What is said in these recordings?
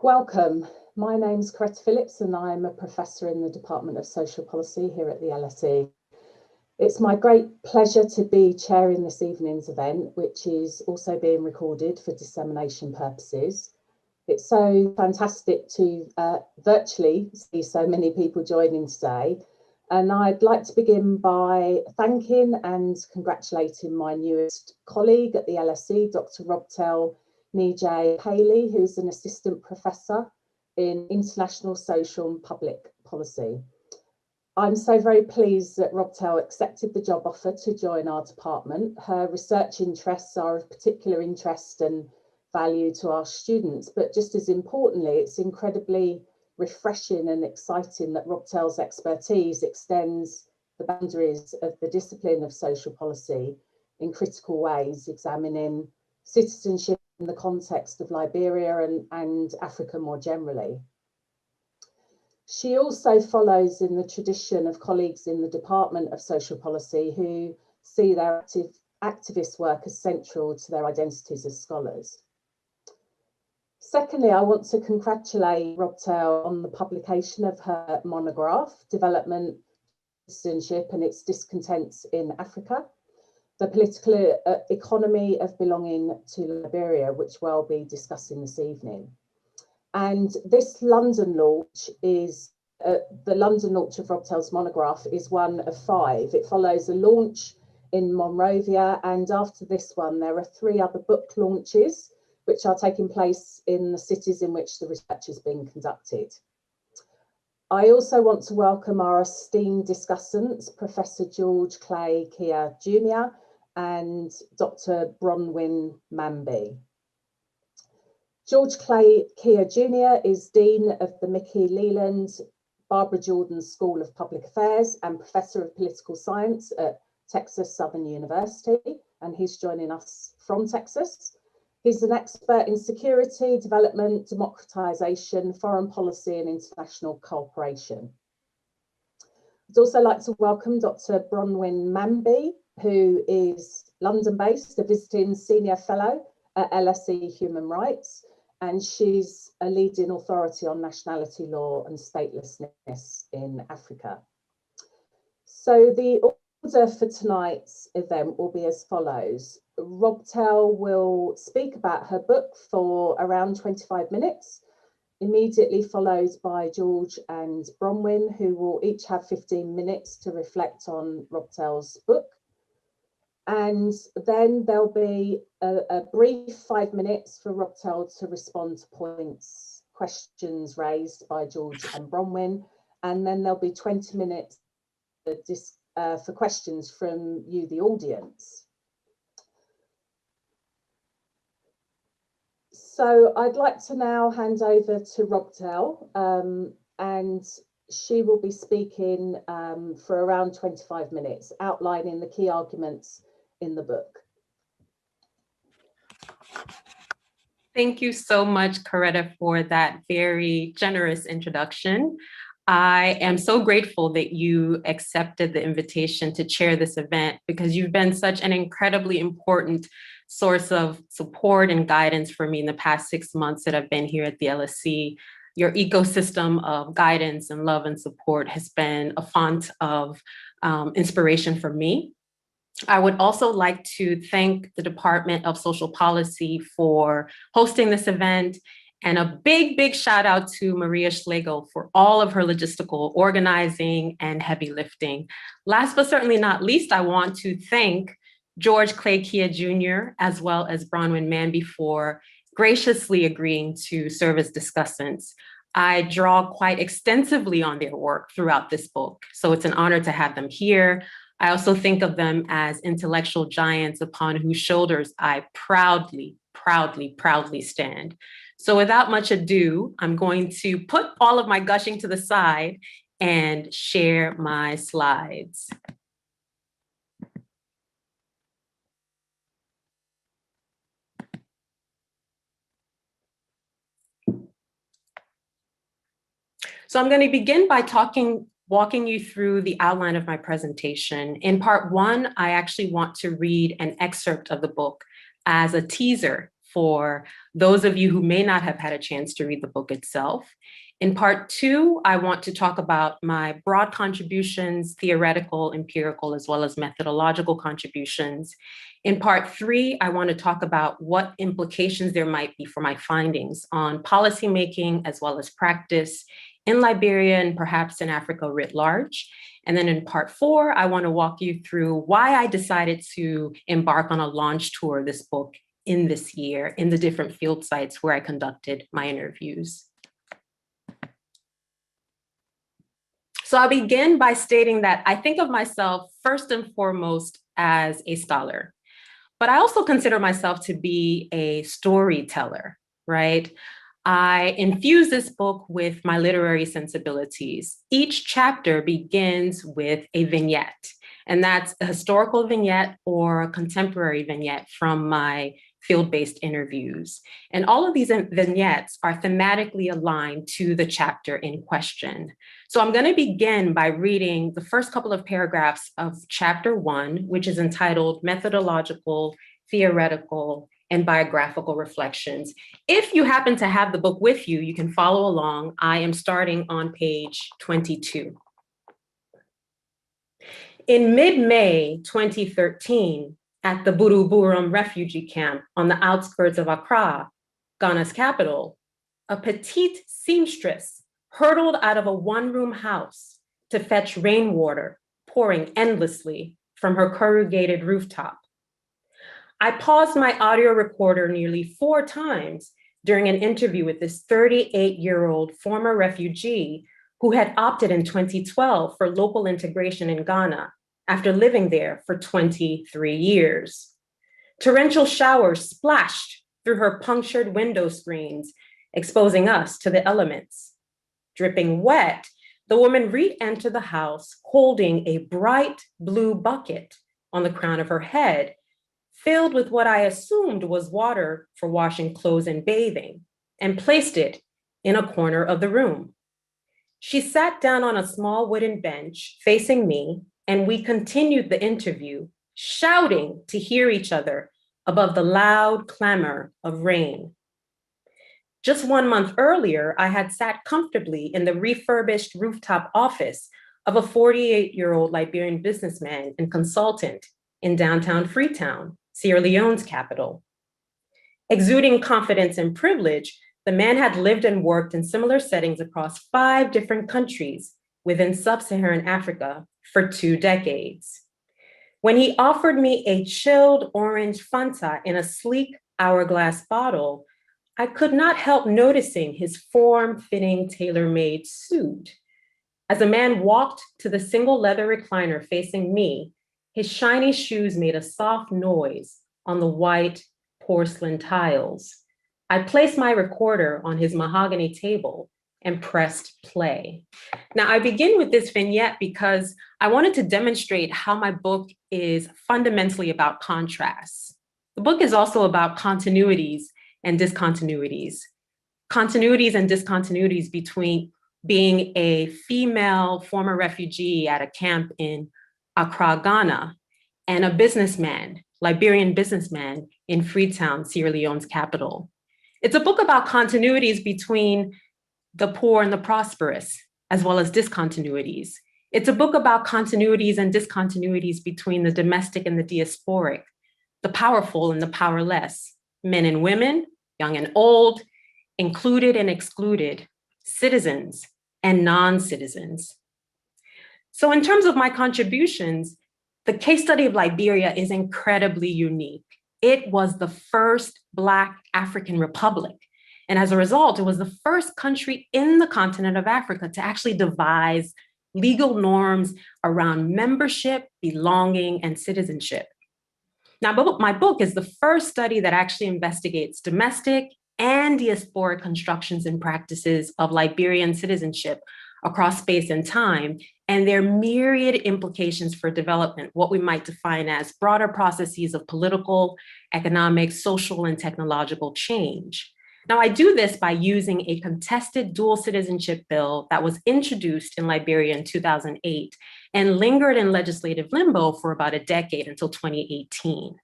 Welcome. My name's Coretta Phillips and I'm a professor in the Department of Social Policy here at the LSE. It's my great pleasure to be chairing this evening's event, which is also being recorded for dissemination purposes. It's so fantastic to virtually see so many people joining today. And I'd like to begin by thanking and congratulating my newest colleague at the LSE, Dr. Robtel Neajai Pailey, who's an assistant professor in international social and public policy. I'm so very pleased that Robtel accepted the job offer to join our department. Her research interests are of particular interest and value to our students, but just as importantly, it's incredibly refreshing and exciting that Robtel's expertise extends the boundaries of the discipline of social policy in critical ways, examining citizenship in the context of Liberia and Africa more generally. She also follows in the tradition of colleagues in the Department of Social Policy who see their activist work as central to their identities as scholars. Secondly, I want to congratulate Robtel on the publication of her monograph, Development, Citizenship and Its Discontents in Africa, the political economy of belonging to Liberia, which we'll be discussing this evening. And this London launch is, the London launch of Robtel's monograph is one of 5. It follows a launch in Monrovia, and after this one, there are 3 other book launches which are taking place in the cities in which the research is being conducted. I also want to welcome our esteemed discussants, Professor George Clay Kia Jr. and Dr. Bronwyn Mamby. George Clay Kia Jr. is Dean of the Mickey Leland Barbara Jordan School of Public Affairs and Professor of Political Science at Texas Southern University, and he's joining us from Texas. He's an expert in security, development, democratization, foreign policy and international cooperation. I'd also like to welcome Dr. Bronwyn Mamby, who is London-based, a visiting senior fellow at LSE Human Rights, and she's a leading authority on nationality law and statelessness in Africa. So the order for tonight's event will be as follows. Robtel will speak about her book for around 25 minutes, immediately followed by George and Bronwyn, who will each have 15 minutes to reflect on Robtel's book. And then there'll be a brief 5 minutes for Robtel to respond to points, questions raised by George and Bronwyn. And then there'll be 20 minutes for questions from you, the audience. So I'd like to now hand over to Robtel, and she will be speaking for around 25 minutes, outlining the key arguments in the book. Thank you so much, Coretta, for that very generous introduction. I am so grateful that you accepted the invitation to chair this event because you've been such an incredibly important source of support and guidance for me in the past 6 months that I've been here at the LSE. Your ecosystem of guidance and love and support has been a font of inspiration for me. I would also like to thank the Department of Social Policy for hosting this event, and a big, big shout out to Maria Schlegel for all of her logistical organizing and heavy lifting. Last but certainly not least, I want to thank George Clay Kia Jr. as well as Bronwyn Mamby for graciously agreeing to serve as discussants. I draw quite extensively on their work throughout this book, so it's an honor to have them here. I also think of them as intellectual giants upon whose shoulders I proudly, proudly, proudly stand. So without much ado, I'm going to put all of my gushing to the side and share my slides. So I'm going to begin by walking you through the outline of my presentation. In part 1, I actually want to read an excerpt of the book as a teaser for those of you who may not have had a chance to read the book itself. In part 2, I want to talk about my broad contributions, theoretical, empirical, as well as methodological contributions. In part 3, I want to talk about what implications there might be for my findings on policymaking as well as practice in Liberia and perhaps in Africa writ large. And then in part 4, I want to walk you through why I decided to embark on a launch tour of this book in this year in the different field sites where I conducted my interviews. So I'll begin by stating that I think of myself first and foremost as a scholar, but I also consider myself to be a storyteller, right? I infuse this book with my literary sensibilities. Each chapter begins with a vignette, and that's a historical vignette or a contemporary vignette from my field-based interviews. And all of these vignettes are thematically aligned to the chapter in question. So I'm going to begin by reading the first couple of paragraphs of chapter 1, which is entitled Methodological, Theoretical, and Biographical Reflections. If you happen to have the book with you, you can follow along. I am starting on page 22. In mid-May 2013, at the Buruburum refugee camp on the outskirts of Accra, Ghana's capital, a petite seamstress hurtled out of a one-room house to fetch rainwater pouring endlessly from her corrugated rooftop. I paused my audio recorder nearly 4 times during an interview with this 38-year-old former refugee who had opted in 2012 for local integration in Ghana after living there for 23 years. Torrential showers splashed through her punctured window screens, exposing us to the elements. Dripping wet, the woman re-entered the house holding a bright blue bucket on the crown of her head, filled with what I assumed was water for washing clothes and bathing, and placed it in a corner of the room. She sat down on a small wooden bench facing me, and we continued the interview, shouting to hear each other above the loud clamor of rain. Just 1 month earlier, I had sat comfortably in the refurbished rooftop office of a 48-year-old Liberian businessman and consultant in downtown Freetown, Sierra Leone's capital. Exuding confidence and privilege, the man had lived and worked in similar settings across 5 different countries within sub-Saharan Africa for 2 decades. When he offered me a chilled orange Fanta in a sleek hourglass bottle, I could not help noticing his form-fitting tailor-made suit. As the man walked to the single leather recliner facing me, his shiny shoes made a soft noise on the white porcelain tiles. I placed my recorder on his mahogany table and pressed play. Now, I begin with this vignette because I wanted to demonstrate how my book is fundamentally about contrasts. The book is also about continuities and discontinuities. Continuities and discontinuities between being a female former refugee at a camp in Accra, Ghana, and a businessman, Liberian businessman in Freetown, Sierra Leone's capital. It's a book about continuities between the poor and the prosperous, as well as discontinuities. It's a book about continuities and discontinuities between the domestic and the diasporic, the powerful and the powerless, men and women, young and old, included and excluded, citizens and non-citizens. So in terms of my contributions, the case study of Liberia is incredibly unique. It was the first Black African republic. And as a result, it was the first country in the continent of Africa to actually devise legal norms around membership, belonging, and citizenship. Now, my book is the first study that actually investigates domestic and diasporic constructions and practices of Liberian citizenship across space and time, and their myriad implications for development, what we might define as broader processes of political, economic, social, and technological change. Now, I do this by using a contested dual citizenship bill that was introduced in Liberia in 2008 and lingered in legislative limbo for about a decade until 2018.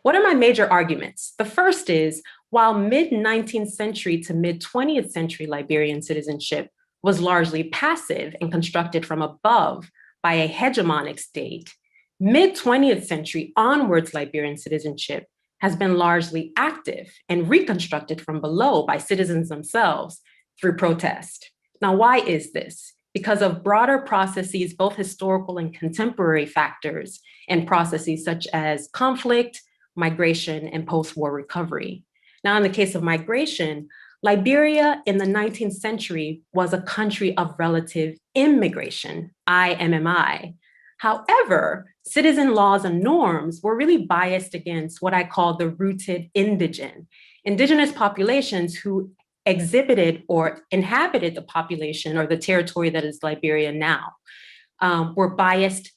What are my major arguments? The first is, while mid-19th century to mid-20th century Liberian citizenship was largely passive and constructed from above by a hegemonic state, mid-20th century onwards Liberian citizenship has been largely active and reconstructed from below by citizens themselves through protest. Now, why is this? Because of broader processes, both historical and contemporary factors, and processes such as conflict, migration, and post-war recovery. Now, in the case of migration, Liberia in the 19th century was a country of relative immigration, IMMI. However, citizen laws and norms were really biased against what I call the rooted indigenous populations who exhibited or inhabited the population or the territory that is Liberia now, were biased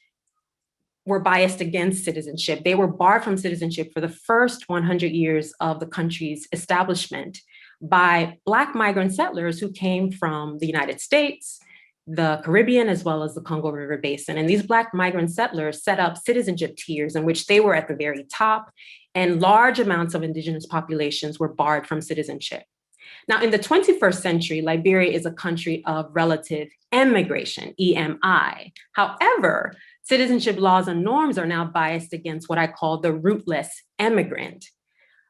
against citizenship. They were barred from citizenship for the first 100 years of the country's establishment by Black migrant settlers who came from the United States, the Caribbean, as well as the Congo River Basin. And these Black migrant settlers set up citizenship tiers in which they were at the very top, and large amounts of indigenous populations were barred from citizenship. Now, in the 21st century, Liberia is a country of relative emigration, EMI. However, citizenship laws and norms are now biased against what I call the rootless emigrant.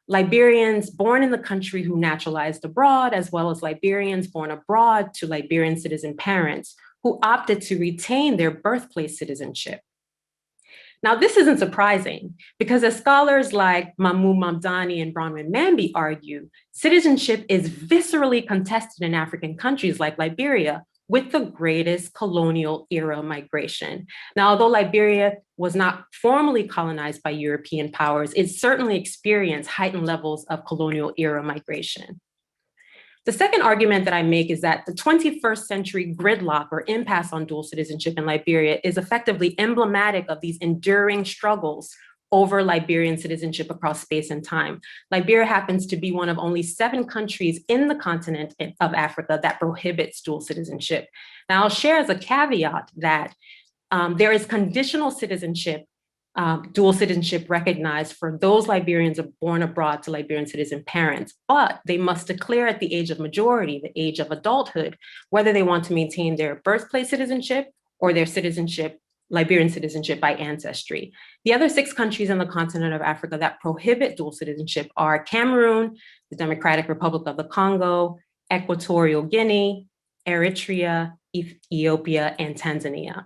Liberians born in the country who naturalized abroad, as well as Liberians born abroad to Liberian citizen parents who opted to retain their birthplace citizenship. Now, this isn't surprising because as scholars like Mahmoud Mamdani and Bronwyn Mamby argue, citizenship is viscerally contested in African countries like Liberia with the greatest colonial era migration. Now, although Liberia was not formally colonized by European powers, it certainly experienced heightened levels of colonial era migration. The second argument that I make is that the 21st century gridlock or impasse on dual citizenship in Liberia is effectively emblematic of these enduring struggles over Liberian citizenship across space and time. Liberia happens to be one of only 7 countries in the continent of Africa that prohibits dual citizenship. Now, I'll share as a caveat that there is conditional citizenship, dual citizenship recognized for those Liberians born abroad to Liberian citizen parents, but they must declare at the age of majority, the age of adulthood, whether they want to maintain their birthplace citizenship or their citizenship, Liberian citizenship by ancestry. The other 6 countries in the continent of Africa that prohibit dual citizenship are Cameroon, the Democratic Republic of the Congo, Equatorial Guinea, Eritrea, Ethiopia, and Tanzania.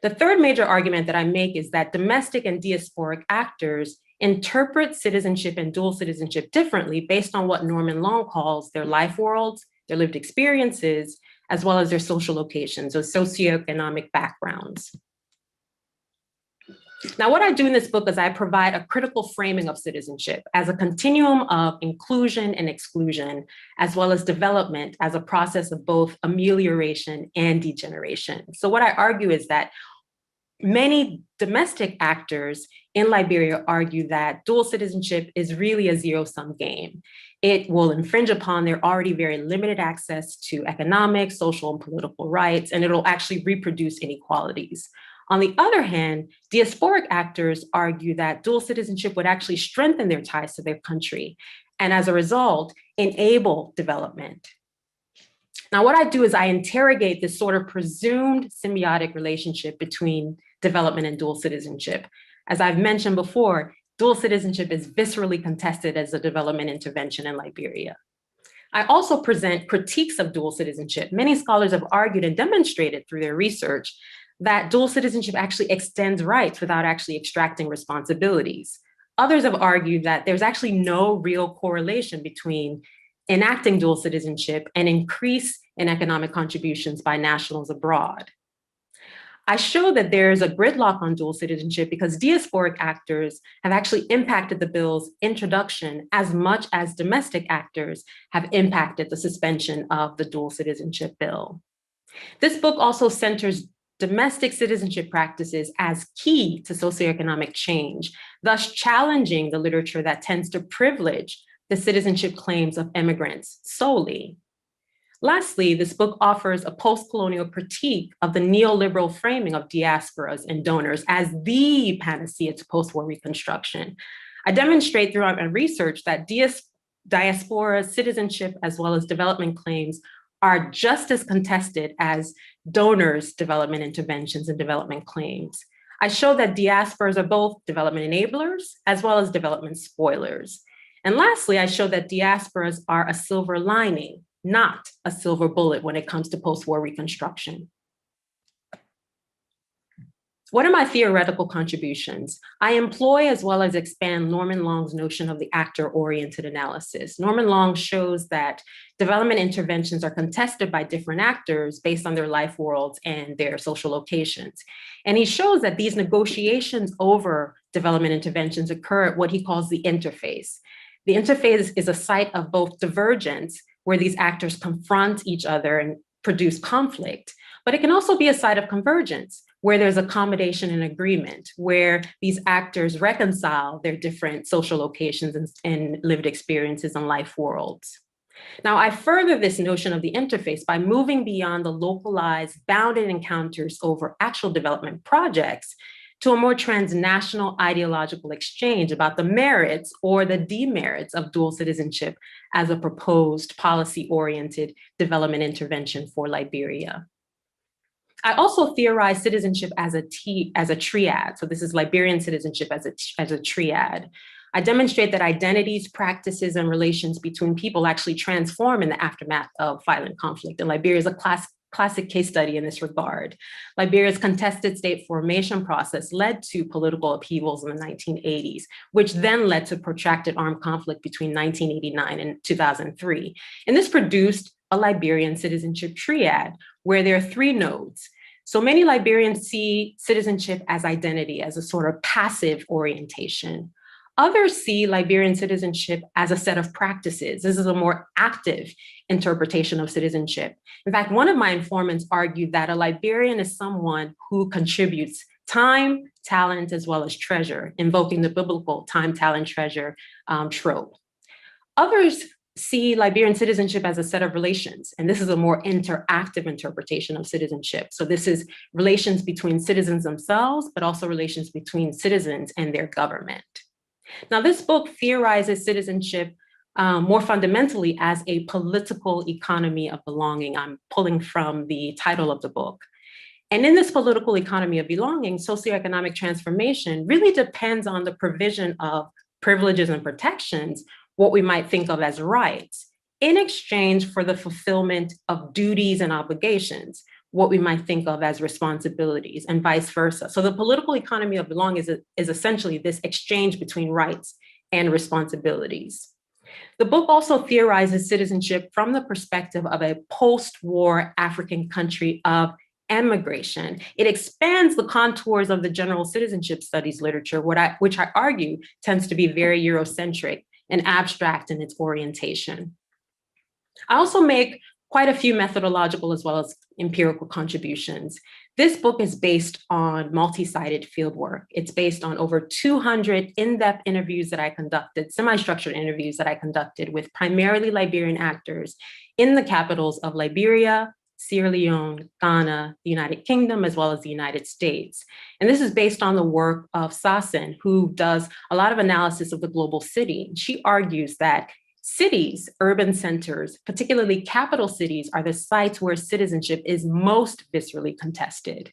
The third major argument that I make is that domestic and diasporic actors interpret citizenship and dual citizenship differently based on what Norman Long calls their life worlds, their lived experiences, as well as their social locations or socio-economic backgrounds. Now, what I do in this book is I provide a critical framing of citizenship as a continuum of inclusion and exclusion, as well as development as a process of both amelioration and degeneration. So what I argue is that many domestic actors in Liberia argue that dual citizenship is really a zero-sum game. It will infringe upon their already very limited access to economic, social, and political rights, and it'll actually reproduce inequalities. On the other hand, diasporic actors argue that dual citizenship would actually strengthen their ties to their country, and as a result, enable development. Now, what I do is I interrogate this sort of presumed symbiotic relationship between development and dual citizenship. As I've mentioned before, dual citizenship is viscerally contested as a development intervention in Liberia. I also present critiques of dual citizenship. Many scholars have argued and demonstrated through their research that dual citizenship actually extends rights without actually extracting responsibilities. Others have argued that there's actually no real correlation between enacting dual citizenship and increase in economic contributions by nationals abroad. I show that there's a gridlock on dual citizenship because diasporic actors have actually impacted the bill's introduction as much as domestic actors have impacted the suspension of the dual citizenship bill. This book also centers domestic citizenship practices as key to socioeconomic change, thus challenging the literature that tends to privilege the citizenship claims of immigrants solely. Lastly, this book offers a post-colonial critique of the neoliberal framing of diasporas and donors as the panacea to post-war reconstruction. I demonstrate throughout my research that diaspora, citizenship, as well as development claims are just as contested as donors' development interventions and development claims. I show that diasporas are both development enablers as well as development spoilers. And lastly, I show that diasporas are a silver lining, not a silver bullet when it comes to post-war reconstruction. What are my theoretical contributions? I employ as well as expand Norman Long's notion of the actor-oriented analysis. Norman Long shows that development interventions are contested by different actors based on their life worlds and their social locations. And he shows that these negotiations over development interventions occur at what he calls the interface. The interface is a site of both divergence, where these actors confront each other and produce conflict, but it can also be a site of convergence, where there's accommodation and agreement, where these actors reconcile their different social locations and lived experiences and life worlds. Now, I further this notion of the interface by moving beyond the localized, bounded encounters over actual development projects to a more transnational ideological exchange about the merits or the demerits of dual citizenship as a proposed policy-oriented development intervention for Liberia. I also theorize citizenship as a triad. So this is Liberian citizenship as a triad. I demonstrate that identities, practices, and relations between people actually transform in the aftermath of violent conflict. And Liberia is a classic case study in this regard. Liberia's contested state formation process led to political upheavals in the 1980s, which then led to protracted armed conflict between 1989 and 2003. And this produced a Liberian citizenship triad, where there are three nodes. So many Liberians see citizenship as identity, as a sort of passive orientation. Others see Liberian citizenship as a set of practices. This is a more active interpretation of citizenship. In fact, one of my informants argued that a Liberian is someone who contributes time, talent, as well as treasure, invoking the biblical time, talent, treasure trope. Others see Liberian citizenship as a set of relations, and this is a more interactive interpretation of citizenship. So this is relations between citizens themselves, but also relations between citizens and their government. Now, this book theorizes citizenship more fundamentally as a political economy of belonging. I'm pulling from the title of the book. And in this political economy of belonging, socioeconomic transformation really depends on the provision of privileges and protections, what we might think of as rights, in exchange for the fulfillment of duties and obligations, what we might think of as responsibilities, and vice versa. So the political economy of belonging is essentially this exchange between rights and responsibilities. The book also theorizes citizenship from the perspective of a post-war African country of emigration. It expands the contours of the general citizenship studies literature, which I argue tends to be very Eurocentric and abstract in its orientation. I also make quite a few methodological as well as empirical contributions. This book is based on multi-sided fieldwork. It's based on over 200 in-depth interviews that I conducted, semi-structured interviews that I conducted with primarily Liberian actors in the capitals of Liberia, Sierra Leone, Ghana, the United Kingdom, as well as the United States. And this is based on the work of Sassen, who does a lot of analysis of the global city. She argues that cities, urban centers, particularly capital cities, are the sites where citizenship is most viscerally contested.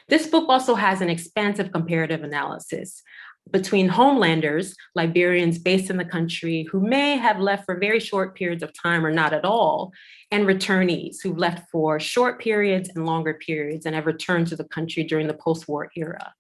This book also has an expansive comparative analysis between homelanders, Liberians based in the country who may have left for very short periods of time or not at all, and returnees who've left for short periods and longer periods and have returned to the country during the post-war era.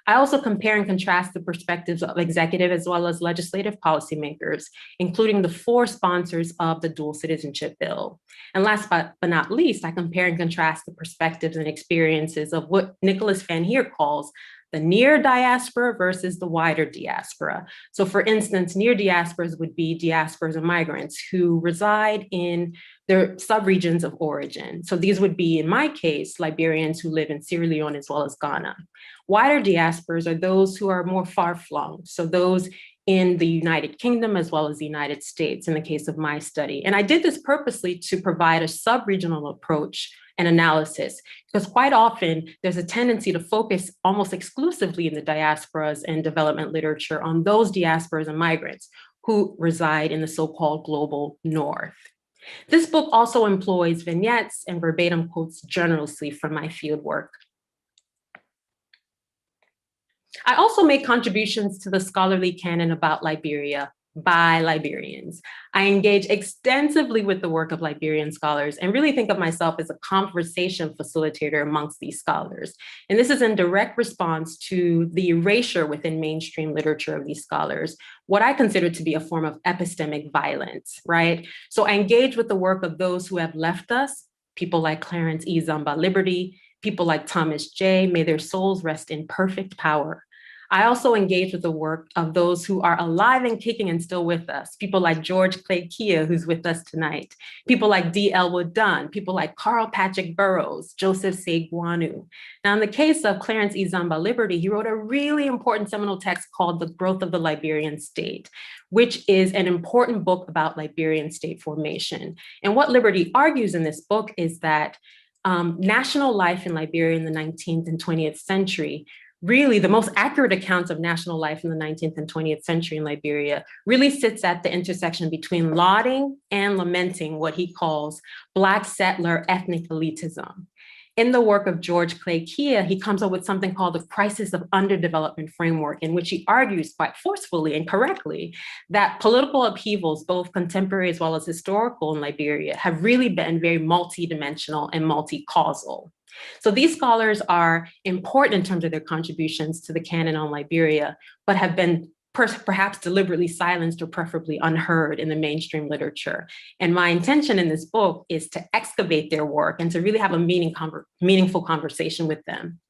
I also compare and contrast the perspectives of executive as well as legislative policymakers, including the 4 sponsors of the dual citizenship bill. And last but not least, I compare and contrast the perspectives and experiences of what Nicholas Van Heer calls the near diaspora versus the wider diaspora. So for instance, near diasporas would be diasporas of migrants who reside in their subregions of origin. So these would be, in my case, Liberians who live in Sierra Leone as well as Ghana. Wider diasporas are those who are more far-flung, so those in the United Kingdom as well as the United States in the case of my study. And I did this purposely to provide a sub-regional approach and analysis, because quite often there's a tendency to focus almost exclusively in the diasporas and development literature on those diasporas and migrants who reside in the so-called global north. This book also employs vignettes and verbatim quotes generously from my fieldwork. I also make contributions to the scholarly canon about Liberia by Liberians. I engage extensively with the work of Liberian scholars and really think of myself as a conversation facilitator amongst these scholars. And this is in direct response to the erasure within mainstream literature of these scholars, what I consider to be a form of epistemic violence, right? So I engage with the work of those who have left us, people like Clarence E. Zamba Liberty, people like Thomas J. May their souls rest in perfect power. I also engage with the work of those who are alive and kicking and still with us, people like George Clay Kia, who's with us tonight, people like D. Elwood Dunn, people like Carl Patrick Burroughs, Joseph Seguanu. Now, in the case of Clarence E. Zamba Liberty, he wrote a really important seminal text called The Growth of the Liberian State, which is an important book about Liberian state formation. And what Liberty argues in this book is that national life in Liberia in the 19th and 20th century, really the most accurate accounts of national life in the 19th and 20th century in Liberia really sits at the intersection between lauding and lamenting what he calls Black settler ethnic elitism. In the work of George Clay Kia, he comes up with something called the crisis of underdevelopment framework, in which he argues quite forcefully and correctly that political upheavals, both contemporary as well as historical in Liberia, have really been very multidimensional and multi-causal. So these scholars are important in terms of their contributions to the canon on Liberia, but have been perhaps deliberately silenced or preferably unheard in the mainstream literature. And my intention in this book is to excavate their work and to really have a meaningful conversation with them.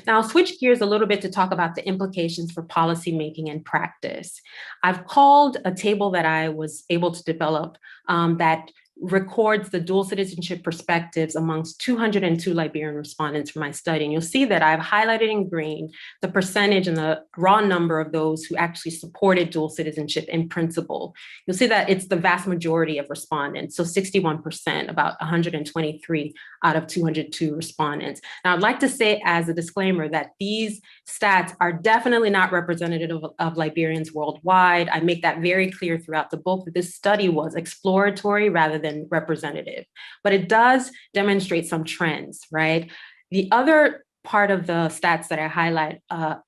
Now, I'll switch gears a little bit to talk about the implications for policymaking and practice. I've called a table that I was able to develop that records the dual citizenship perspectives amongst 202 Liberian respondents for my study. And you'll see that I've highlighted in green the percentage and the raw number of those who actually supported dual citizenship in principle. You'll see that it's the vast majority of respondents, so 61%, about 123 out of 202 respondents. Now, I'd like to say as a disclaimer that these stats are definitely not representative of Liberians worldwide. I make that very clear throughout the book that this study was exploratory rather than representative, but it does demonstrate some trends, right? The other part of the stats that I highlight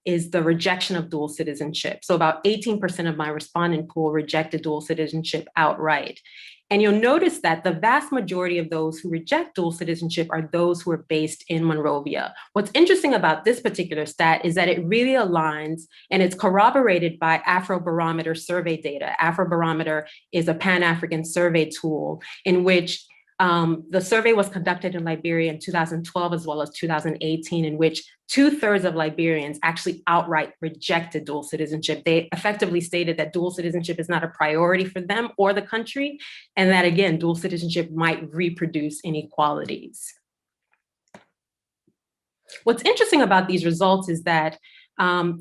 is the rejection of dual citizenship. So about 18% of my respondent pool rejected dual citizenship outright. And you'll notice that the vast majority of those who reject dual citizenship are those who are based in Monrovia. What's interesting about this particular stat is that it really aligns and it's corroborated by Afrobarometer survey data. Afrobarometer is a Pan-African survey tool in which the survey was conducted in Liberia in 2012 as well as 2018, in which 2/3 of Liberians actually outright rejected dual citizenship. They effectively stated that dual citizenship is not a priority for them or the country, and that again, dual citizenship might reproduce inequalities. What's interesting about these results is that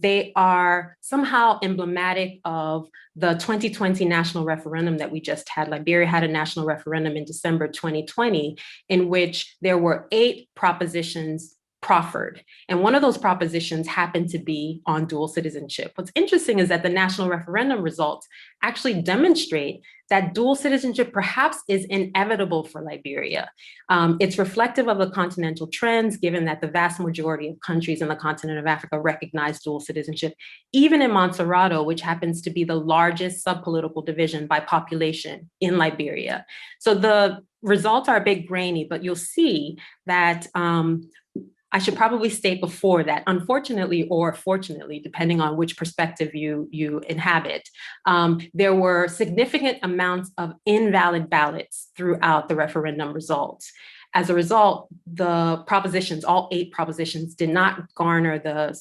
they are somehow emblematic of the 2020 national referendum that we just had. Liberia had a national referendum in December 2020, in which there were 8 propositions proffered. And one of those propositions happened to be on dual citizenship. What's interesting is that the national referendum results actually demonstrate that dual citizenship perhaps is inevitable for Liberia. It's reflective of the continental trends, given that the vast majority of countries in the continent of Africa recognize dual citizenship, even in Montserrado, which happens to be the largest subpolitical division by population in Liberia. So the results are a bit grainy, but you'll see that I should probably state before that, unfortunately or fortunately, depending on which perspective you inhabit, there were significant amounts of invalid ballots throughout the referendum results. As a result, the propositions, all 8 propositions, did not garner the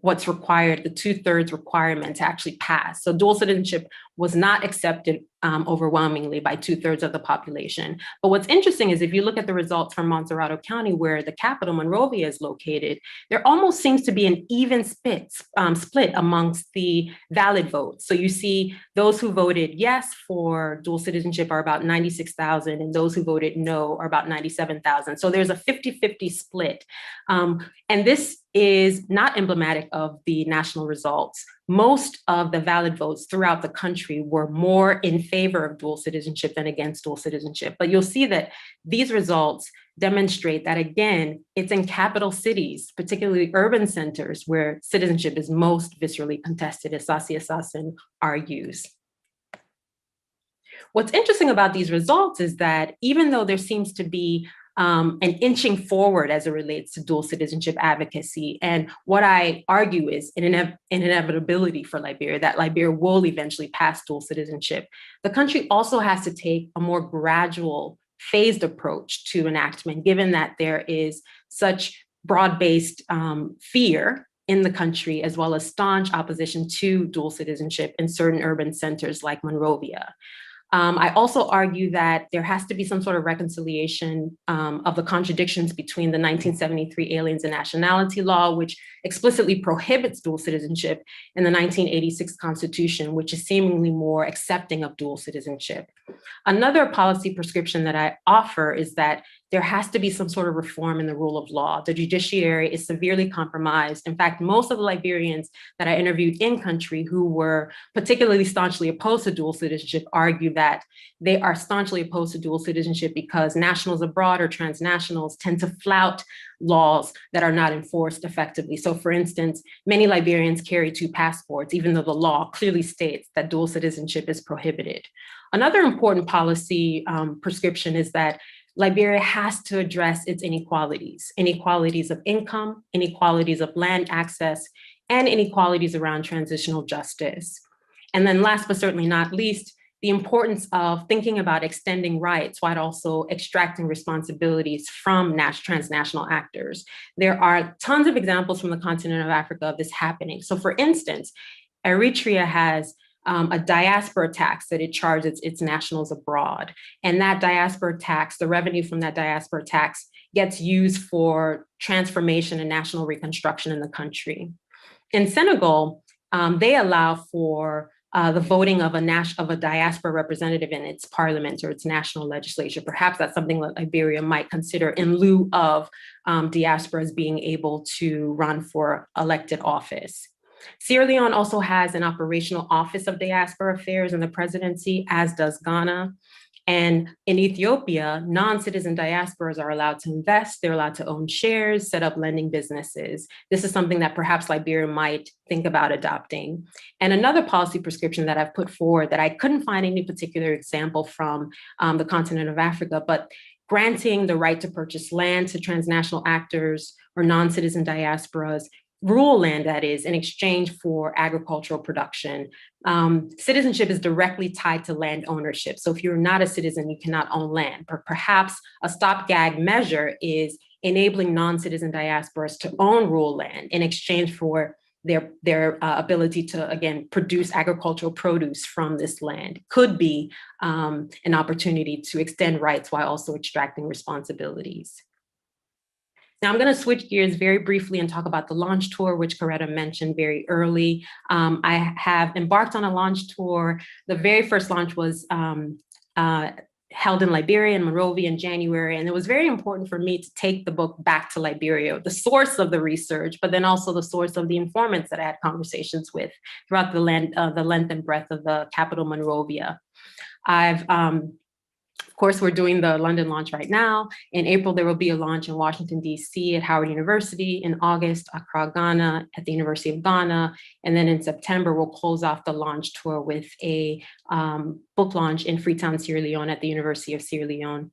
what's required, the 2/3 requirement to actually pass. So dual citizenship was not accepted overwhelmingly by 2/3 of the population. But what's interesting is if you look at the results from Montserrado County, where the capital, Monrovia, is located, there almost seems to be an even split amongst the valid votes. So you see those who voted yes for dual citizenship are about 96,000, and those who voted no are about 97,000. So there's a 50-50 split. And this is not emblematic of the national results. Most of the valid votes throughout the country were more in favor of dual citizenship than against dual citizenship. But you'll see that these results demonstrate that, again, it's in capital cities, particularly urban centers, where citizenship is most viscerally contested, as Sasi Assassin argues. What's interesting about these results is that even though there seems to be an inching forward as it relates to dual citizenship advocacy, and what I argue is an inevitability for Liberia, that Liberia will eventually pass dual citizenship, the country also has to take a more gradual, phased approach to enactment, given that there is such broad-based fear in the country, as well as staunch opposition to dual citizenship in certain urban centers like Monrovia. I also argue that there has to be some sort of reconciliation of the contradictions between the 1973 Aliens and Nationality Law, which explicitly prohibits dual citizenship, and the 1986 Constitution, which is seemingly more accepting of dual citizenship. Another policy prescription that I offer is that there has to be some sort of reform in the rule of law. The judiciary is severely compromised. In fact, most of the Liberians that I interviewed in country who were particularly staunchly opposed to dual citizenship argue that they are staunchly opposed to dual citizenship because nationals abroad or transnationals tend to flout laws that are not enforced effectively. So for instance, many Liberians carry 2 passports, even though the law clearly states that dual citizenship is prohibited. Another important policy prescription is that Liberia has to address its inequalities of income, inequalities of land access, and inequalities around transitional justice. And then last but certainly not least, the importance of thinking about extending rights while also extracting responsibilities from transnational actors. There are tons of examples from the continent of Africa of this happening. So for instance, Eritrea has a diaspora tax that it charges its nationals abroad. And that diaspora tax, the revenue from that diaspora tax, gets used for transformation and national reconstruction in the country. In Senegal, they allow for the voting of a diaspora representative in its parliament or its national legislature. Perhaps that's something that Liberia might consider in lieu of diasporas being able to run for elected office. Sierra Leone also has an operational office of diaspora affairs in the presidency, as does Ghana. And in Ethiopia, non-citizen diasporas are allowed to invest, they're allowed to own shares, set up lending businesses. This is something that perhaps Liberia might think about adopting. And another policy prescription that I've put forward that I couldn't find any particular example from the continent of Africa, but granting the right to purchase land to transnational actors or non-citizen diasporas, rural land, that is, in exchange for agricultural production. Citizenship is directly tied to land ownership. So if you're not a citizen, you cannot own land. But perhaps a stopgap measure is enabling non-citizen diasporas to own rural land in exchange for their ability to, again, produce agricultural produce from this land. Could be an opportunity to extend rights while also extracting responsibilities. Now I'm going to switch gears very briefly and talk about the launch tour, which Coretta mentioned very early. I have embarked on a launch tour. The very first launch was held in Liberia and Monrovia in January. And it was very important for me to take the book back to Liberia, the source of the research, but then also the source of the informants that I had conversations with throughout the length and breadth of the capital, Monrovia. Of course, we're doing the London launch right now. In April, there will be a launch in Washington, D.C. at Howard University. In August, Accra, Ghana at the University of Ghana. And then in September, we'll close off the launch tour with a book launch in Freetown, Sierra Leone at the University of Sierra Leone.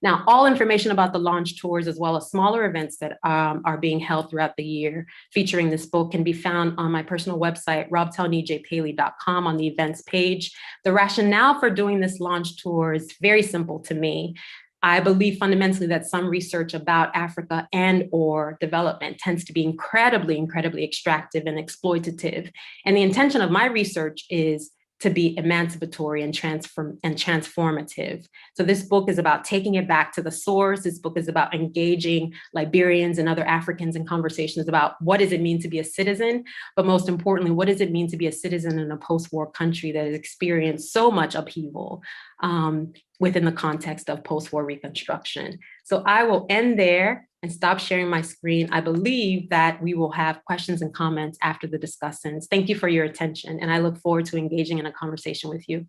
Now, all information about the launch tours, as well as smaller events that are being held throughout the year featuring this book, can be found on my personal website, robtelneajaipailey.com, on the events page. The rationale for doing this launch tour is very simple to me. I believe fundamentally that some research about Africa and/or development tends to be incredibly extractive and exploitative. And the intention of my research is to be emancipatory and transformative. So this book is about taking it back to the source. This book is about engaging Liberians and other Africans in conversations about what does it mean to be a citizen, but most importantly, what does it mean to be a citizen in a post-war country that has experienced so much upheaval within the context of post-war reconstruction. So I will end there and stop sharing my screen. I believe that we will have questions and comments after the discussants. Thank you for your attention, and I look forward to engaging in a conversation with you.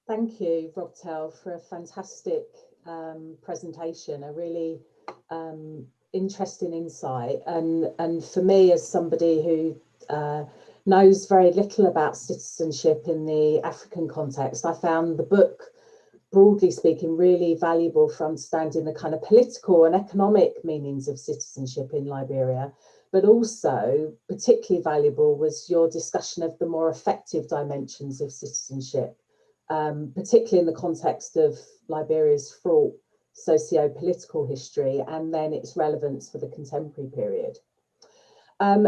Thank you, Robtel, for a fantastic presentation, a really interesting insight. And for me, as somebody who knows very little about citizenship in the African context, I found the book, broadly speaking, really valuable for understanding the kind of political and economic meanings of citizenship in Liberia. But also particularly valuable was your discussion of the more effective dimensions of citizenship, particularly in the context of Liberia's fraught socio-political history and then its relevance for the contemporary period.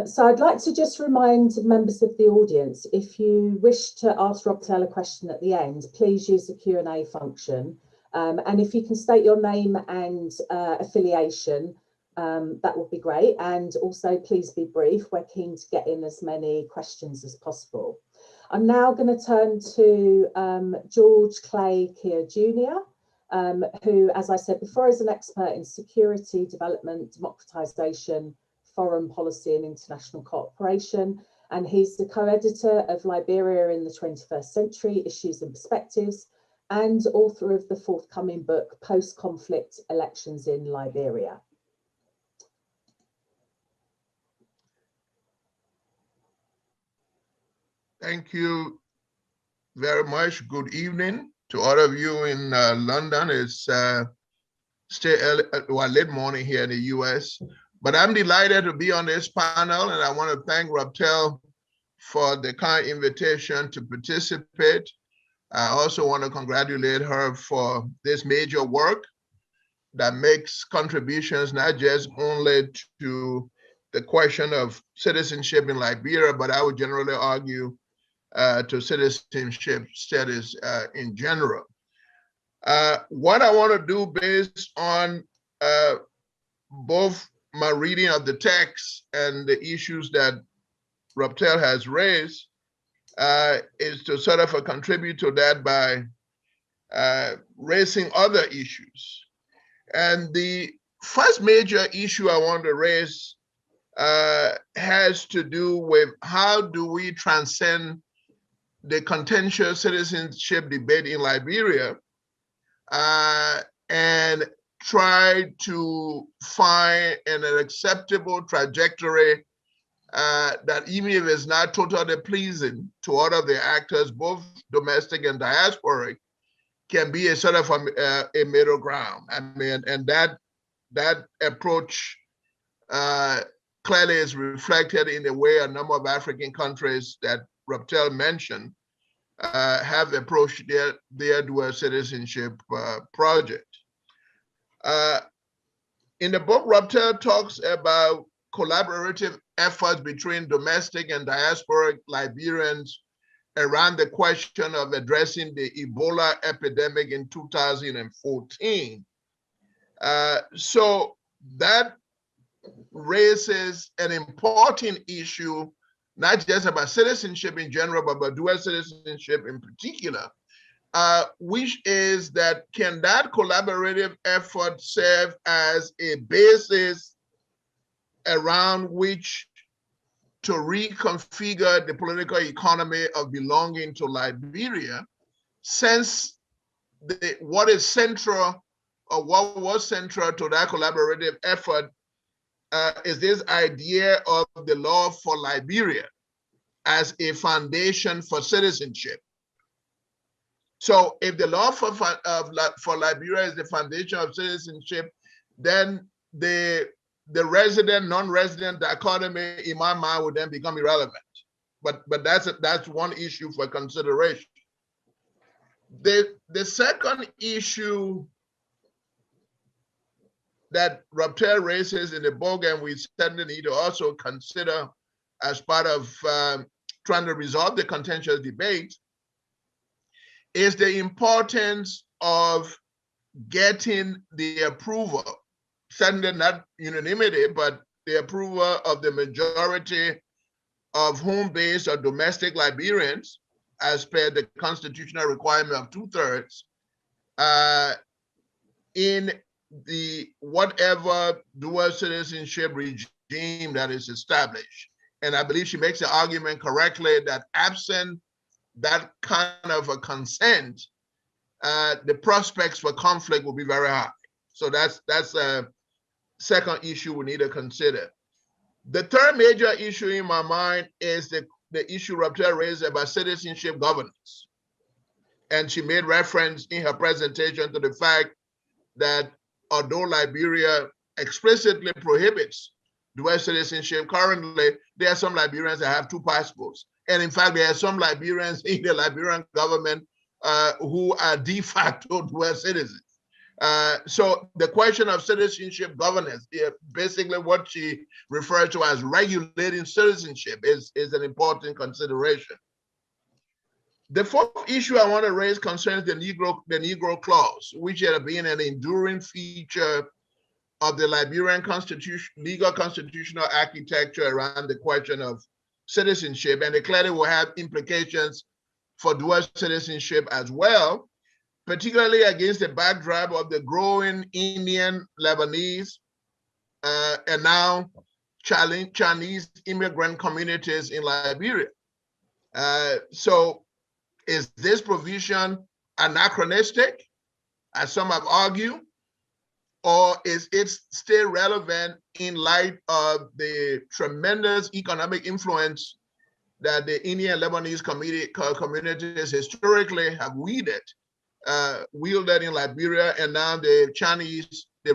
So I'd like to just remind members of the audience, if you wish to ask Robtel a question at the end, please use the Q&A function. And if you can state your name and affiliation, that would be great. And also please be brief. We're keen to get in as many questions as possible. I'm now going to turn to George Clay Keir Jr., who, as I said before, is an expert in security, development, democratization, foreign policy and international cooperation. And he's the co-editor of Liberia in the 21st Century, Issues and Perspectives, and author of the forthcoming book, Post-Conflict Elections in Liberia. Thank you very much. Good evening to all of you in London. It's still early, late morning here in the US, but I'm delighted to be on this panel, and I want to thank Robtel for the kind invitation to participate. I also want to congratulate her for this major work that makes contributions not just only to the question of citizenship in Liberia, but I would generally argue to citizenship studies in general. What I want to do based on both my reading of the text and the issues that Robtel has raised is to sort of contribute to that by raising other issues. And the first major issue I want to raise has to do with how do we transcend the contentious citizenship debate in Liberia and try to find an acceptable trajectory that, even if it's not totally pleasing to all of the actors, both domestic and diasporic, can be a sort of a middle ground. I mean, and that approach clearly is reflected in the way a number of African countries that Robtel mentioned have approached their dual citizenship project. In the book, Robtel talks about collaborative efforts between domestic and diasporic Liberians around the question of addressing the Ebola epidemic in 2014. So that raises an important issue, not just about citizenship in general, but about dual citizenship in particular, which is that can that collaborative effort serve as a basis around which to reconfigure the political economy of belonging to Liberia, since what is central, or what was central to that collaborative effort is this idea of the law for Liberia as a foundation for citizenship. So if the law for Liberia is the foundation of citizenship, then the resident, non-resident dichotomy in my mind would then become irrelevant. But that's one issue for consideration. The second issue that Robtel raises in the book, and we certainly need to also consider as part of trying to resolve the contentious debate, is the importance of getting the approval, certainly not unanimity, but the approval of the majority of home-based or domestic Liberians, as per the constitutional requirement of 2/3, in the whatever dual citizenship regime that is established. And I believe she makes the argument correctly that absent that kind of a consent, the prospects for conflict will be very high. So that's a second issue we need to consider. The third major issue in my mind is the issue Robtel raised about citizenship governance. And she made reference in her presentation to the fact that although Liberia explicitly prohibits dual citizenship, currently there are some Liberians that have 2 passports. And in fact, there are some Liberians in the Liberian government who are de facto dual citizens. So the question of citizenship governance, basically what she referred to as regulating citizenship, is an important consideration. The fourth issue I want to raise concerns the Negro Clause, which had been an enduring feature of the Liberian legal constitutional architecture around the question of citizenship, and it clearly will have implications for dual citizenship as well, particularly against the backdrop of the growing Indian, Lebanese, and now Chinese immigrant communities in Liberia. So is this provision anachronistic, as some have argued, or is it still relevant in light of the tremendous economic influence that the Indian Lebanese communities historically have wielded in Liberia, and now the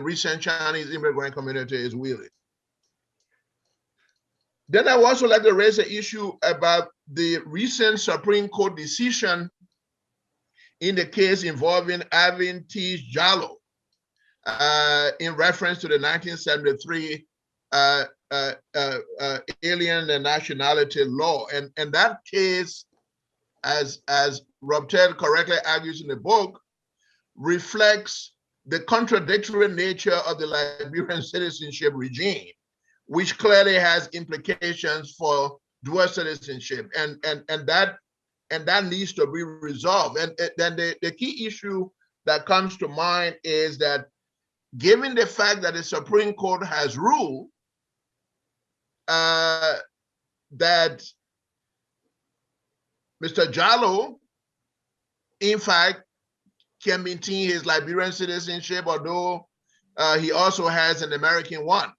recent Chinese immigrant community is wielding? Then I would also like to raise the issue about the recent Supreme Court decision in the case involving Alvin T. Jallow, in reference to the 1973 alien and nationality law. And that case, as Robtel correctly argues in the book, reflects the contradictory nature of the Liberian citizenship regime, which clearly has implications for dual citizenship, and that needs to be resolved. And then the key issue that comes to mind is that, given the fact that the Supreme Court has ruled that Mr. Jallow, in fact, can maintain his Liberian citizenship, although he also has an American one,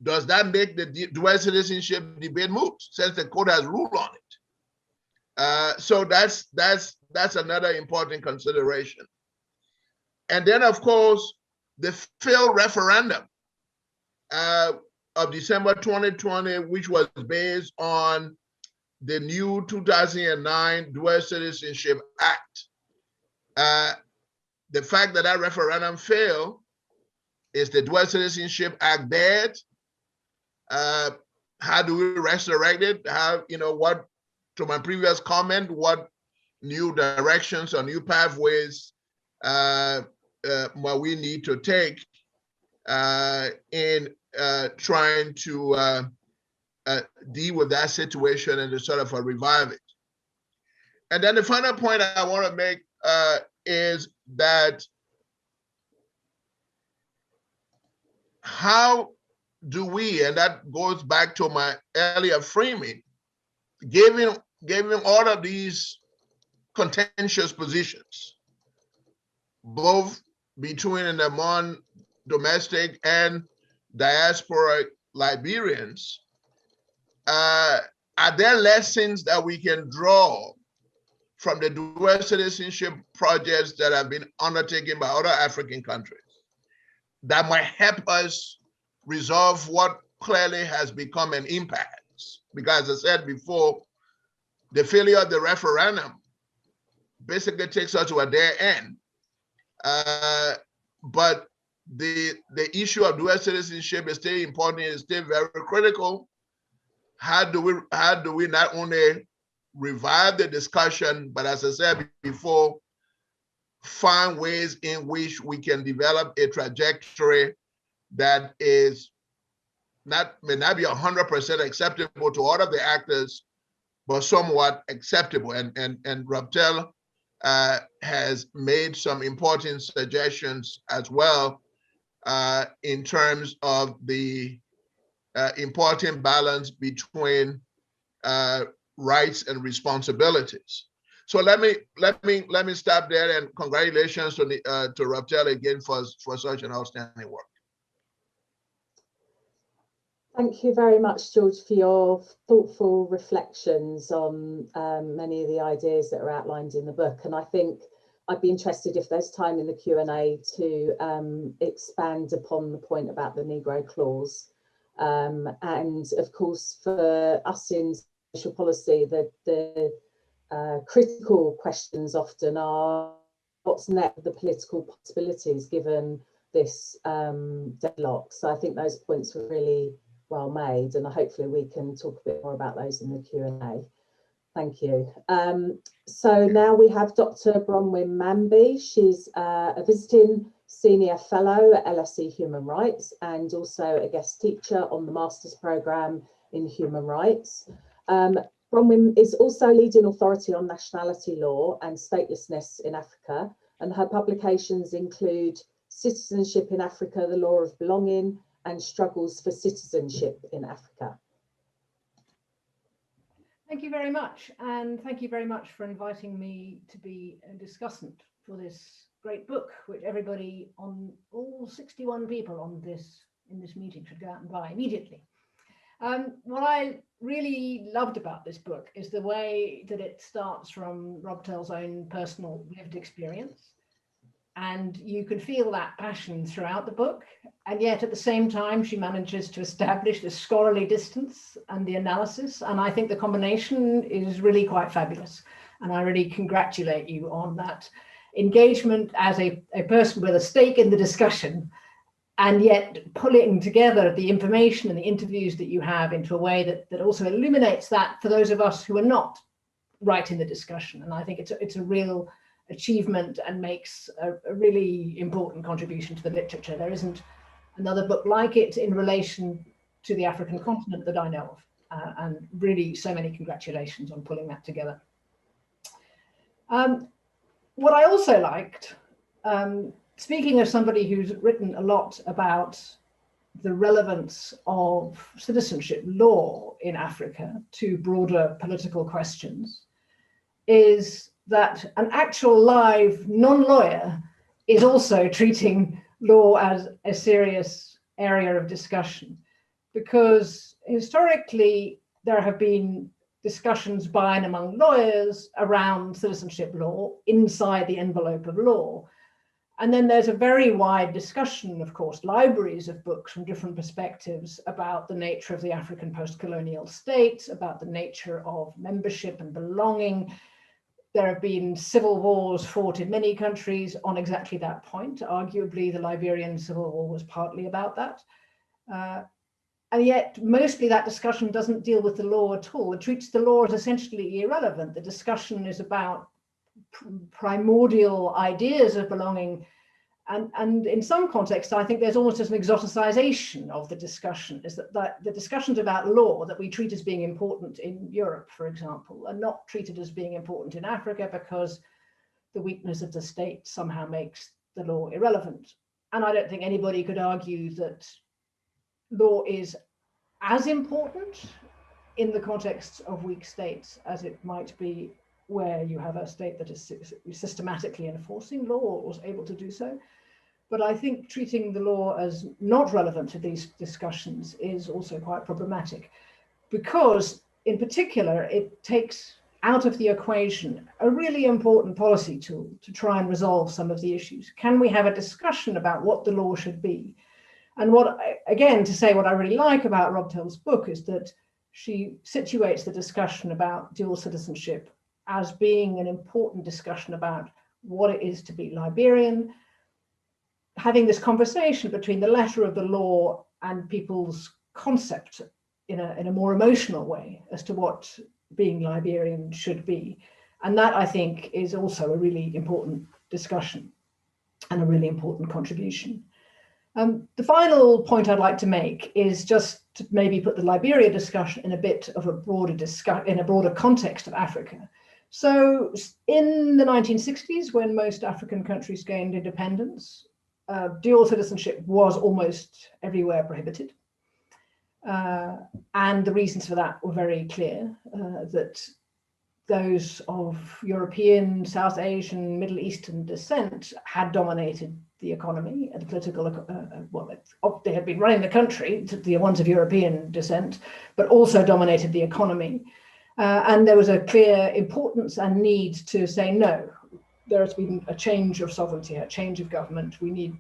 does that make the dual citizenship debate moot, since the court has ruled on it? So that's another important consideration. And then, of course, the failed referendum of December 2020, which was based on the new 2009 Dual Citizenship Act. The fact that referendum failed, is the Dual Citizenship Act dead? How do we resurrect it? What, to my previous comment, what new directions or new pathways we need to take in trying to deal with that situation and to sort of revive it. And then the final point I want to make is that how do we, and that goes back to my earlier framing, given all of these contentious positions, both between and among domestic and diaspora Liberians, are there lessons that we can draw from the dual citizenship projects that have been undertaken by other African countries that might help us resolve what clearly has become an impasse? Because, as I said before, the failure of the referendum basically takes us to a dead end. But the issue of dual citizenship is still important, is still very critical. How do we not only revive the discussion, but as I said before, find ways in which we can develop a trajectory that is may not be 100% acceptable to all of the actors, but somewhat acceptable. And Robtel has made some important suggestions as well in terms of the important balance between rights and responsibilities. So let me stop there, and congratulations to Robtel again for such an outstanding work. Thank you very much, George, for your thoughtful reflections on many of the ideas that are outlined in the book. And I think I'd be interested, if there's time in the Q&A, to expand upon the point about the Negro Clause. And of course, for us in social policy, the critical questions often are what's next of the political possibilities given this deadlock. So I think those points were really well made, and hopefully we can talk a bit more about those in the Q&A. Thank you. So now we have Dr. Bronwyn Mamby. She's a visiting senior fellow at LSE Human Rights and also a guest teacher on the master's programme in human rights. Bronwyn is also leading authority on nationality law and statelessness in Africa, and her publications include Citizenship in Africa, the Law of Belonging, and Struggles for Citizenship in Africa. Thank you very much, and thank you very much for inviting me to be a discussant for this great book, which everybody, on all 61 people in this meeting, should go out and buy immediately. What I really loved about this book is the way that it starts from Robtel's own personal lived experience. And you can feel that passion throughout the book. And yet at the same time, she manages to establish the scholarly distance and the analysis. And I think the combination is really quite fabulous. And I really congratulate you on that engagement as a person with a stake in the discussion, and yet pulling together the information and the interviews that you have into a way that also illuminates that for those of us who are not right in the discussion. And I think it's a real achievement and makes a really important contribution to the literature. There isn't another book like it in relation to the African continent that I know of, and really so many congratulations on pulling that together. What I also liked, speaking of somebody who's written a lot about the relevance of citizenship law in Africa to broader political questions, is that an actual live non-lawyer is also treating law as a serious area of discussion, because historically there have been discussions by and among lawyers around citizenship law inside the envelope of law. And then there's a very wide discussion, of course, libraries of books from different perspectives about the nature of the African post-colonial state, about the nature of membership and belonging. There have been civil wars fought in many countries on exactly that point. Arguably, the Liberian Civil War was partly about that. And yet, mostly that discussion doesn't deal with the law at all. It treats the law as essentially irrelevant. The discussion is about primordial ideas of belonging. And in some contexts, I think there's almost an exoticization of the discussion, is that the discussions about law that we treat as being important in Europe, for example, are not treated as being important in Africa because the weakness of the state somehow makes the law irrelevant. And I don't think anybody could argue that law is as important in the context of weak states as it might be where you have a state that is systematically enforcing law or was able to do so. But I think treating the law as not relevant to these discussions is also quite problematic, because in particular, it takes out of the equation a really important policy tool to try and resolve some of the issues. Can we have a discussion about what the law should be? And what, again, to say what I really like about Robtel's book is that she situates the discussion about dual citizenship as being an important discussion about what it is to be Liberian, having this conversation between the letter of the law and people's concept in a more emotional way as to what being Liberian should be. And that, I think, is also a really important discussion and a really important contribution. The final point I'd like to make is just to maybe put the Liberia discussion in a bit of a broader broader context of Africa. So in the 1960s, when most African countries gained independence, dual citizenship was almost everywhere prohibited. And the reasons for that were very clear, that those of European, South Asian, Middle Eastern descent had dominated the economy and the political, they had been running the country, the ones of European descent, but also dominated the economy. And there was a clear importance and need to say, no, there has been a change of sovereignty, a change of government. We need,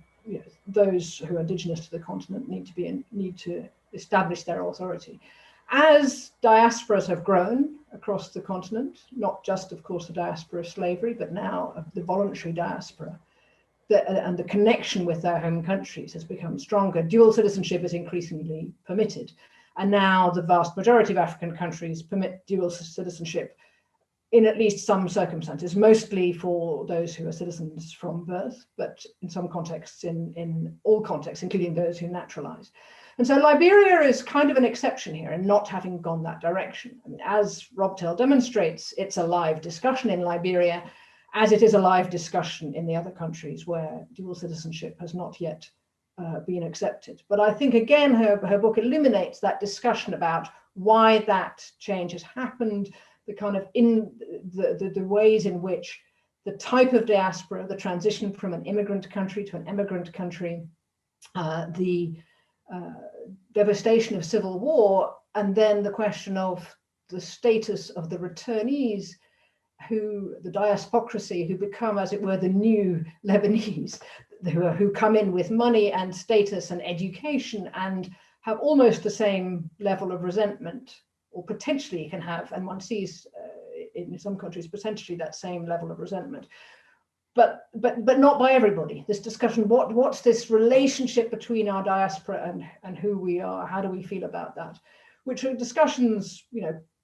those who are indigenous to the continent need to establish their authority. As diasporas have grown across the continent, not just, of course, the diaspora of slavery, but now the voluntary diaspora, and the connection with their home countries has become stronger. Dual citizenship is increasingly permitted. And now the vast majority of African countries permit dual citizenship in at least some circumstances, mostly for those who are citizens from birth, but in some contexts, in all contexts, including those who naturalize. And so Liberia is kind of an exception here in not having gone that direction. I mean, as Robtel demonstrates, it's a live discussion in Liberia, as it is a live discussion in the other countries where dual citizenship has not yet been accepted. But I think, again, her book illuminates that discussion about why that change has happened, the kind of the ways in which the type of diaspora, the transition from an immigrant country to an emigrant country, the devastation of civil war, and then the question of the status of the returnees, the diaspocracy, who become, as it were, the new Lebanese, who come in with money and status and education and have almost the same level of resentment, or potentially can have, and one sees in some countries potentially that same level of resentment. But not by everybody. This discussion, what's this relationship between our diaspora and who we are? How do we feel about that? Which are discussions,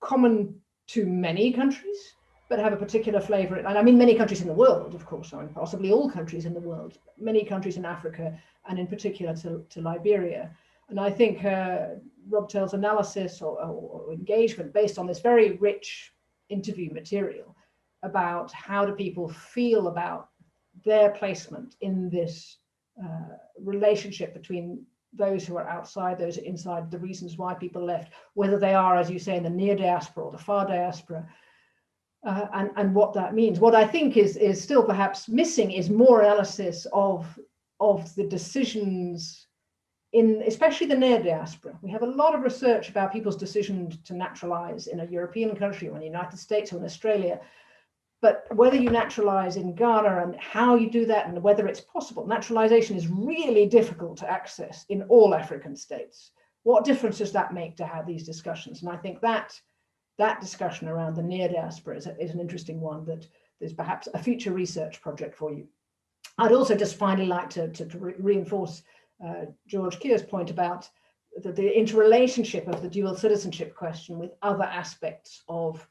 common to many countries, but have a particular flavor. And I mean many countries in the world, of course, I mean, possibly all countries in the world, many countries in Africa, and in particular to Liberia. And I think Robtel's analysis or engagement based on this very rich interview material about how do people feel about their placement in this relationship between those who are outside, those who are inside, the reasons why people left, whether they are, as you say, in the near diaspora or the far diaspora, and what that means. What I think is still perhaps missing is more analysis of the decisions in especially the near diaspora. We have a lot of research about people's decision to naturalize in a European country or in the United States or in Australia. But whether you naturalize in Ghana and how you do that and whether it's possible, naturalization is really difficult to access in all African states. What difference does that make to have these discussions? And I think that discussion around the near diaspora is an interesting one that is perhaps a future research project for you. I'd also just finally like to reinforce George Keir's point about the interrelationship of the dual citizenship question with other aspects of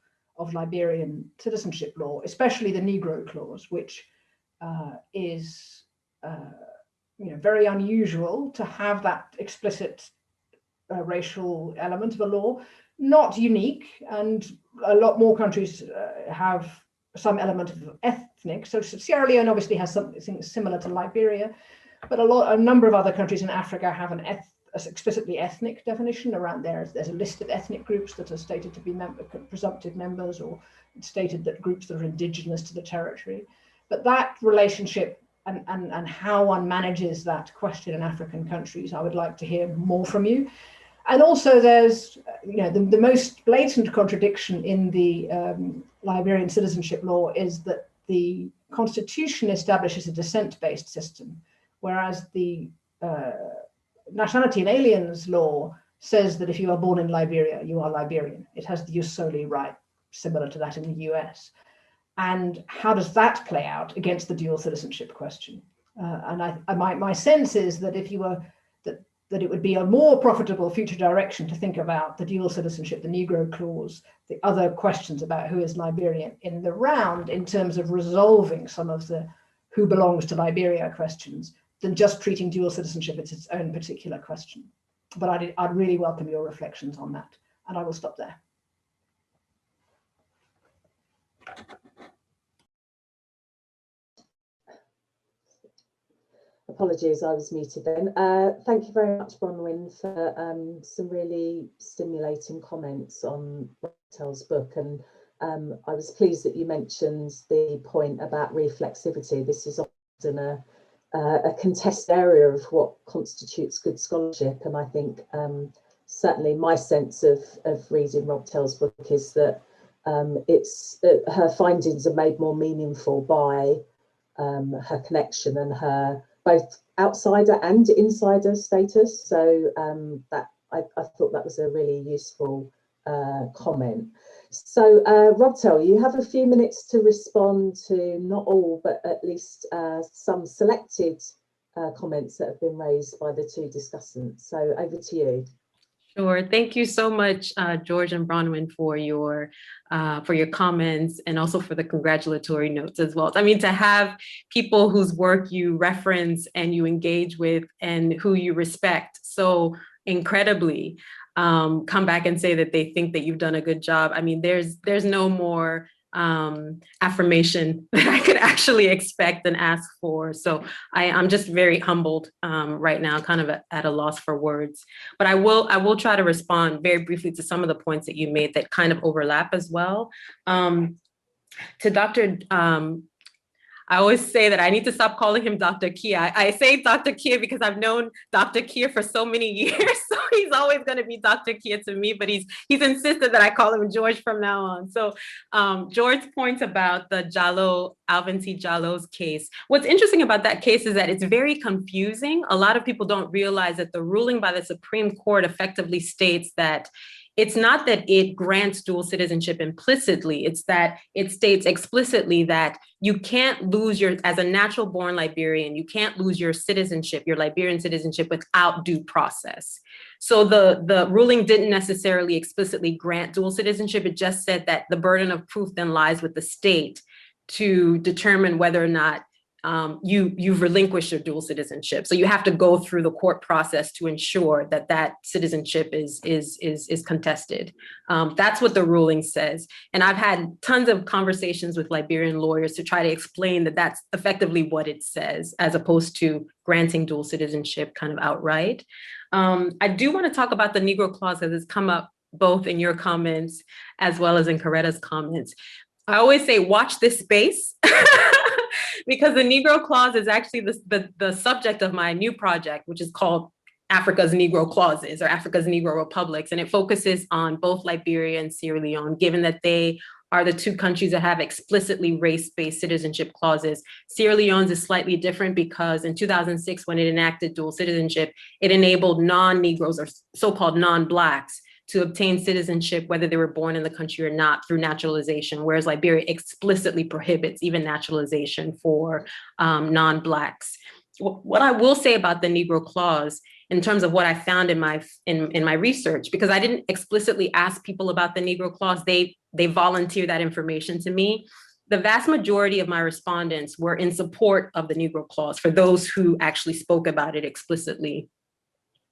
Liberian citizenship law, especially the Negro Clause, which is very unusual to have that explicit racial element of a law, not unique, and a lot more countries have some element of ethnic. So Sierra Leone obviously has something similar to Liberia, but a number of other countries in Africa have an explicitly ethnic definition around there. There's a list of ethnic groups that are stated to be presumptive members, or it's stated that groups that are indigenous to the territory. But that relationship and how one manages that question in African countries, I would like to hear more from you. And also there's, the most blatant contradiction in the Liberian citizenship law is that the constitution establishes a descent-based system, whereas the nationality and aliens law says that if you are born in Liberia, you are Liberian. It has the jus soli right, similar to that in the US. And how does that play out against the dual citizenship question? And my sense is that if you were that it would be a more profitable future direction to think about the dual citizenship, the Negro Clause, the other questions about who is Liberian in the round in terms of resolving some of the who belongs to Liberia questions than just treating dual citizenship as its own particular question. But I'd really welcome your reflections on that. And I will stop there. Apologies, I was muted then. Thank you very much, Bronwyn, for some really stimulating comments on Robtel's book. And I was pleased that you mentioned the point about reflexivity. This is often a contested area of what constitutes good scholarship. And I think certainly my sense of reading Robtel's book is that her findings are made more meaningful by her connection and her both outsider and insider status. So that I thought that was a really useful comment. So Robtel, you have a few minutes to respond to not all, but at least some selected comments that have been raised by the two discussants. So over to you. Sure. Thank you so much, George and Bronwyn, for your comments and also for the congratulatory notes as well. I mean, to have people whose work you reference and you engage with and who you respect so incredibly come back and say that they think that you've done a good job. I mean, there's no more affirmation that I could actually expect and ask for. So I'm just very humbled right now, kind of at a loss for words. But I will try to respond very briefly to some of the points that you made that kind of overlap as well. To Dr. I always say that I need to stop calling him Dr. Kia. I say Dr. Kia because I've known Dr. Kia for so many years. So he's always going to be Dr. Kia to me, but he's insisted that I call him George from now on. So George's point about the Alvin T. Jallo's case. What's interesting about that case is that it's very confusing. A lot of people don't realize that the ruling by the Supreme Court effectively states that it's not that it grants dual citizenship implicitly, it's that it states explicitly that you can't lose as a natural born Liberian, you can't lose your citizenship, your Liberian citizenship without due process. So the ruling didn't necessarily explicitly grant dual citizenship, it just said that the burden of proof then lies with the state to determine whether or not you've relinquished your dual citizenship. So you have to go through the court process to ensure that that citizenship is contested. That's what the ruling says. And I've had tons of conversations with Liberian lawyers to try to explain that that's effectively what it says, as opposed to granting dual citizenship kind of outright. I do want to talk about the Negro Clause, as it's come up both in your comments as well as in Coretta's comments. I always say, watch this space. Because the Negro Clause is actually the subject of my new project, which is called Africa's Negro Clauses, or Africa's Negro Republics. And it focuses on both Liberia and Sierra Leone, given that they are the two countries that have explicitly race-based citizenship clauses. Sierra Leone's is slightly different because in 2006, when it enacted dual citizenship, it enabled non-Negroes, or so-called non-Blacks, to obtain citizenship, whether they were born in the country or not, through naturalization, whereas Liberia explicitly prohibits even naturalization for non-Blacks. What I will say about the Negro Clause, in terms of what I found in my research, because I didn't explicitly ask people about the Negro Clause, they volunteer that information to me. The vast majority of my respondents were in support of the Negro Clause, for those who actually spoke about it explicitly.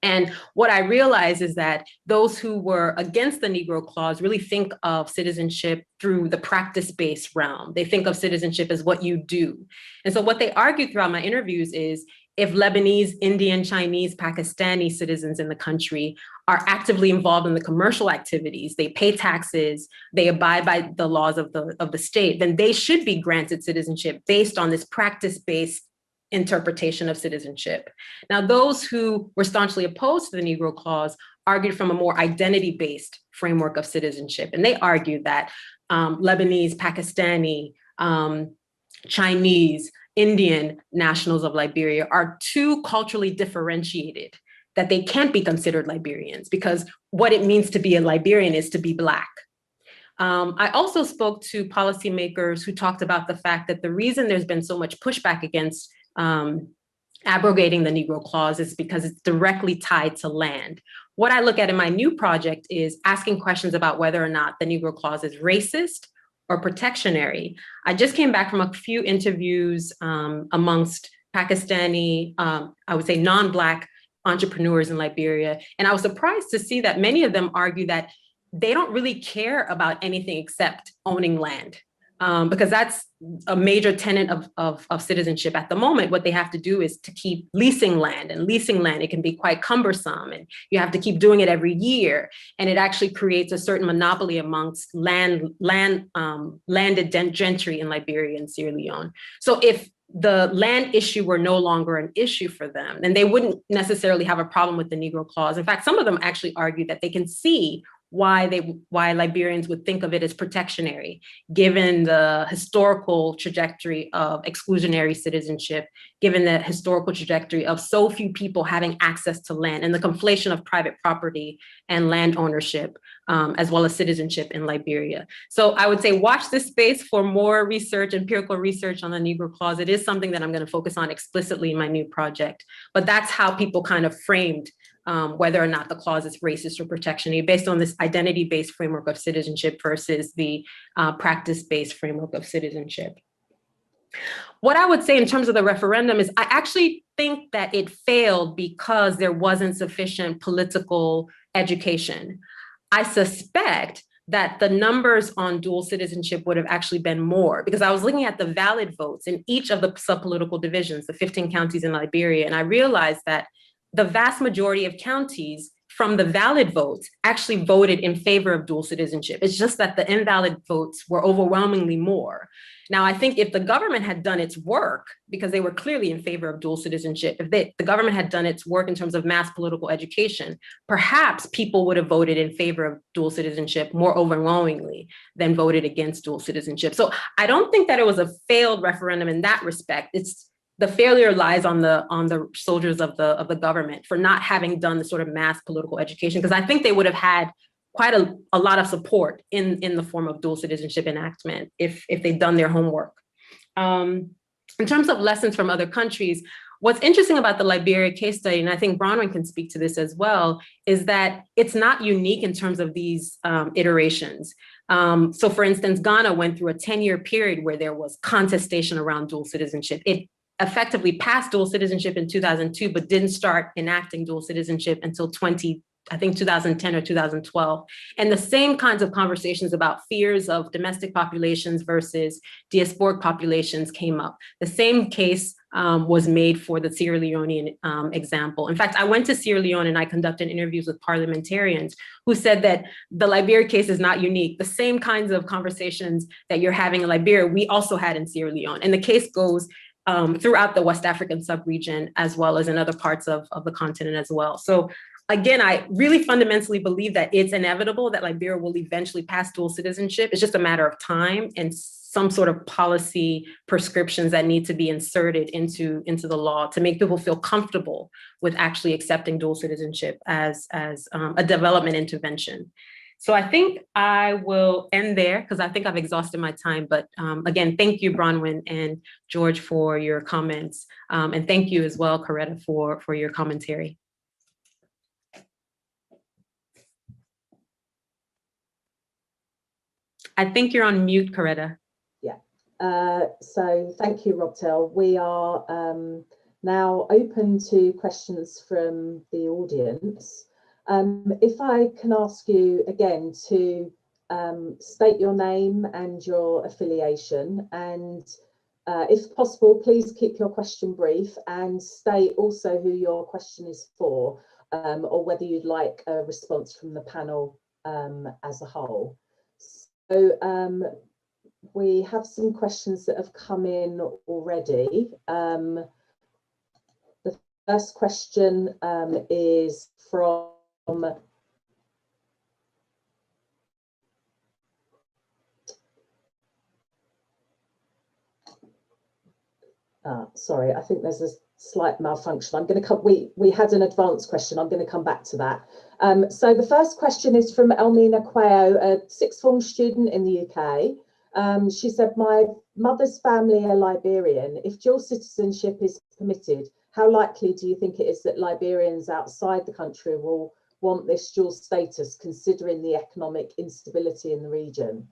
And what I realized is that those who were against the Negro Clause really think of citizenship through the practice-based realm. They think of citizenship as what you do. And so what they argue throughout my interviews is, if Lebanese, Indian, Chinese, Pakistani citizens in the country are actively involved in the commercial activities, they pay taxes, they abide by the laws of the state, then they should be granted citizenship based on this practice-based interpretation of citizenship. Now, those who were staunchly opposed to the Negro Clause argued from a more identity-based framework of citizenship. And they argued that Lebanese, Pakistani, Chinese, Indian nationals of Liberia are too culturally differentiated, that they can't be considered Liberians, because what it means to be a Liberian is to be Black. I also spoke to policymakers who talked about the fact that the reason there's been so much pushback against abrogating the Negro Clause is because it's directly tied to land. What I look at in my new project is asking questions about whether or not the Negro Clause is racist or protectionary. I just came back from a few interviews amongst Pakistani, I would say non-Black entrepreneurs in Liberia. And I was surprised to see that many of them argue that they don't really care about anything except owning land. Because that's a major tenet of citizenship at the moment. What they have to do is to keep leasing land, and leasing land, it can be quite cumbersome, and you have to keep doing it every year. And it actually creates a certain monopoly amongst landed gentry in Liberia and Sierra Leone. So if the land issue were no longer an issue for them, then they wouldn't necessarily have a problem with the Negro Clause. In fact, some of them actually argue that they can see why Liberians would think of it as protectionary, given the historical trajectory of exclusionary citizenship, given the historical trajectory of so few people having access to land, and the conflation of private property and land ownership, as well as citizenship in Liberia. So I would say watch this space for more research, empirical research on the Negro Clause. It is something that I'm going to focus on explicitly in my new project, but that's how people kind of framed whether or not the clause is racist or protectionary, based on this identity-based framework of citizenship versus the practice-based framework of citizenship. What I would say in terms of the referendum is I actually think that it failed because there wasn't sufficient political education. I suspect that the numbers on dual citizenship would have actually been more, because I was looking at the valid votes in each of the sub-political divisions, the 15 counties in Liberia, and I realized that the vast majority of counties from the valid votes actually voted in favor of dual citizenship. It's just that the invalid votes were overwhelmingly more. Now, I think if the government had done its work, because they were clearly in favor of dual citizenship, if the government had done its work in terms of mass political education, perhaps people would have voted in favor of dual citizenship more overwhelmingly than voted against dual citizenship. So I don't think that it was a failed referendum in that respect. It's the failure lies on the soldiers of the government for not having done the sort of mass political education, because I think they would have had quite a lot of support in the form of dual citizenship enactment if they'd done their homework. In terms of lessons from other countries, what's interesting about the Liberia case study, and I think Bronwyn can speak to this as well, is that it's not unique in terms of these iterations. So for instance, Ghana went through a 10-year period where there was contestation around dual citizenship. It effectively passed dual citizenship in 2002, but didn't start enacting dual citizenship until 2010 or 2012. And the same kinds of conversations about fears of domestic populations versus diasporic populations came up. The same case was made for the Sierra Leonean example. In fact, I went to Sierra Leone and I conducted interviews with parliamentarians who said that the Liberia case is not unique. The same kinds of conversations that you're having in Liberia, we also had in Sierra Leone. And the case goes throughout the West African sub-region, as well as in other parts of the continent as well. So again, I really fundamentally believe that it's inevitable that Liberia will eventually pass dual citizenship. It's just a matter of time and some sort of policy prescriptions that need to be inserted into the law to make people feel comfortable with actually accepting dual citizenship as a development intervention. So I think I will end there because I think I've exhausted my time. But again, thank you, Bronwyn and George, for your comments. And thank you as well, Coretta, for your commentary. I think you're on mute, Coretta. Yeah. So thank you, Robtel. We are now open to questions from the audience. If I can ask you again to state your name and your affiliation, and if possible, please keep your question brief and state also who your question is for, or whether you'd like a response from the panel as a whole. So we have some questions that have come in already. The first question is from sorry, I think there's a slight malfunction. I'm going to come. We had an advanced question. I'm going to come back to that. So the first question is from Elmina Quayo, a sixth form student in the UK. She said, "My mother's family are Liberian. If dual citizenship is permitted, how likely do you think it is that Liberians outside the country will want this dual status, considering the economic instability in the region?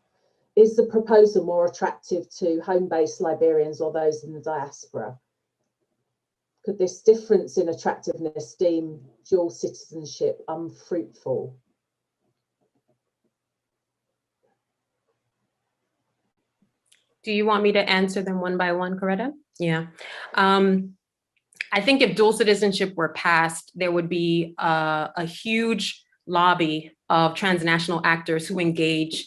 Is the proposal more attractive to home-based Liberians or those in the diaspora? Could this difference in attractiveness deem dual citizenship unfruitful? Do you want me to answer them one by one, Coretta? Yeah. I think if dual citizenship were passed, there would be a huge lobby of transnational actors who engage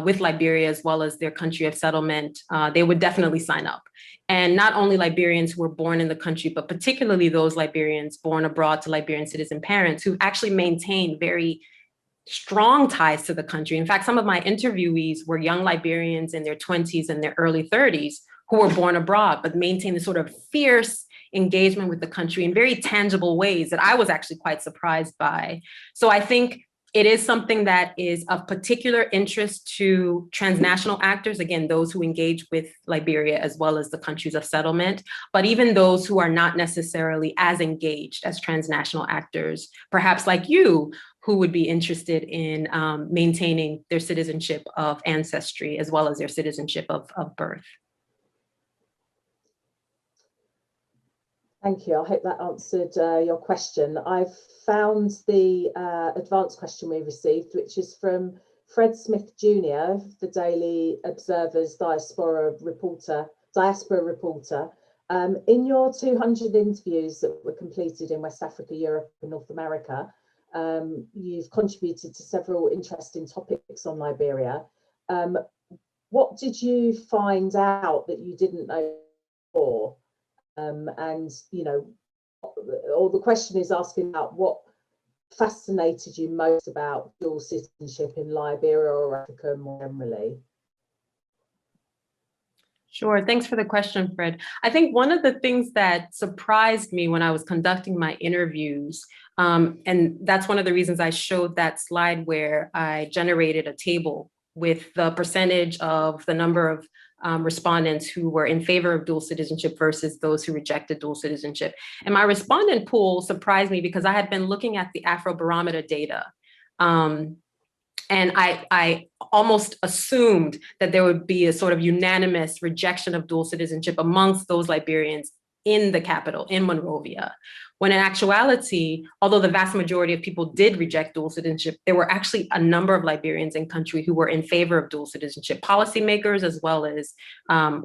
with Liberia as well as their country of settlement. They would definitely sign up. And not only Liberians who were born in the country, but particularly those Liberians born abroad to Liberian citizen parents who actually maintain very strong ties to the country. In fact, some of my interviewees were young Liberians in their 20s and their early 30s who were born abroad, but maintained a sort of fierce engagement with the country in very tangible ways that I was actually quite surprised by. So I think it is something that is of particular interest to transnational actors, again, those who engage with Liberia as well as the countries of settlement, but even those who are not necessarily as engaged as transnational actors, perhaps like you, who would be interested in maintaining their citizenship of ancestry as well as their citizenship of birth. Thank you. I hope that answered your question. I've found the advanced question we received, which is from Fred Smith Jr., the Daily Observer's Diaspora reporter. In your 200 interviews that were completed in West Africa, Europe, and North America, you've contributed to several interesting topics on Liberia. What did you find out that you didn't know before? And, you know, or the question is asking about what fascinated you most about dual citizenship in Liberia or Africa more generally? Sure, thanks for the question, Fred. I think one of the things that surprised me when I was conducting my interviews, and that's one of the reasons I showed that slide where I generated a table with the percentage of the number of respondents who were in favor of dual citizenship versus those who rejected dual citizenship. And my respondent pool surprised me because I had been looking at the Afrobarometer data. And I almost assumed that there would be a sort of unanimous rejection of dual citizenship amongst those Liberians in the capital, in Monrovia. When in actuality, although the vast majority of people did reject dual citizenship, there were actually a number of Liberians in country who were in favor of dual citizenship, policymakers as well as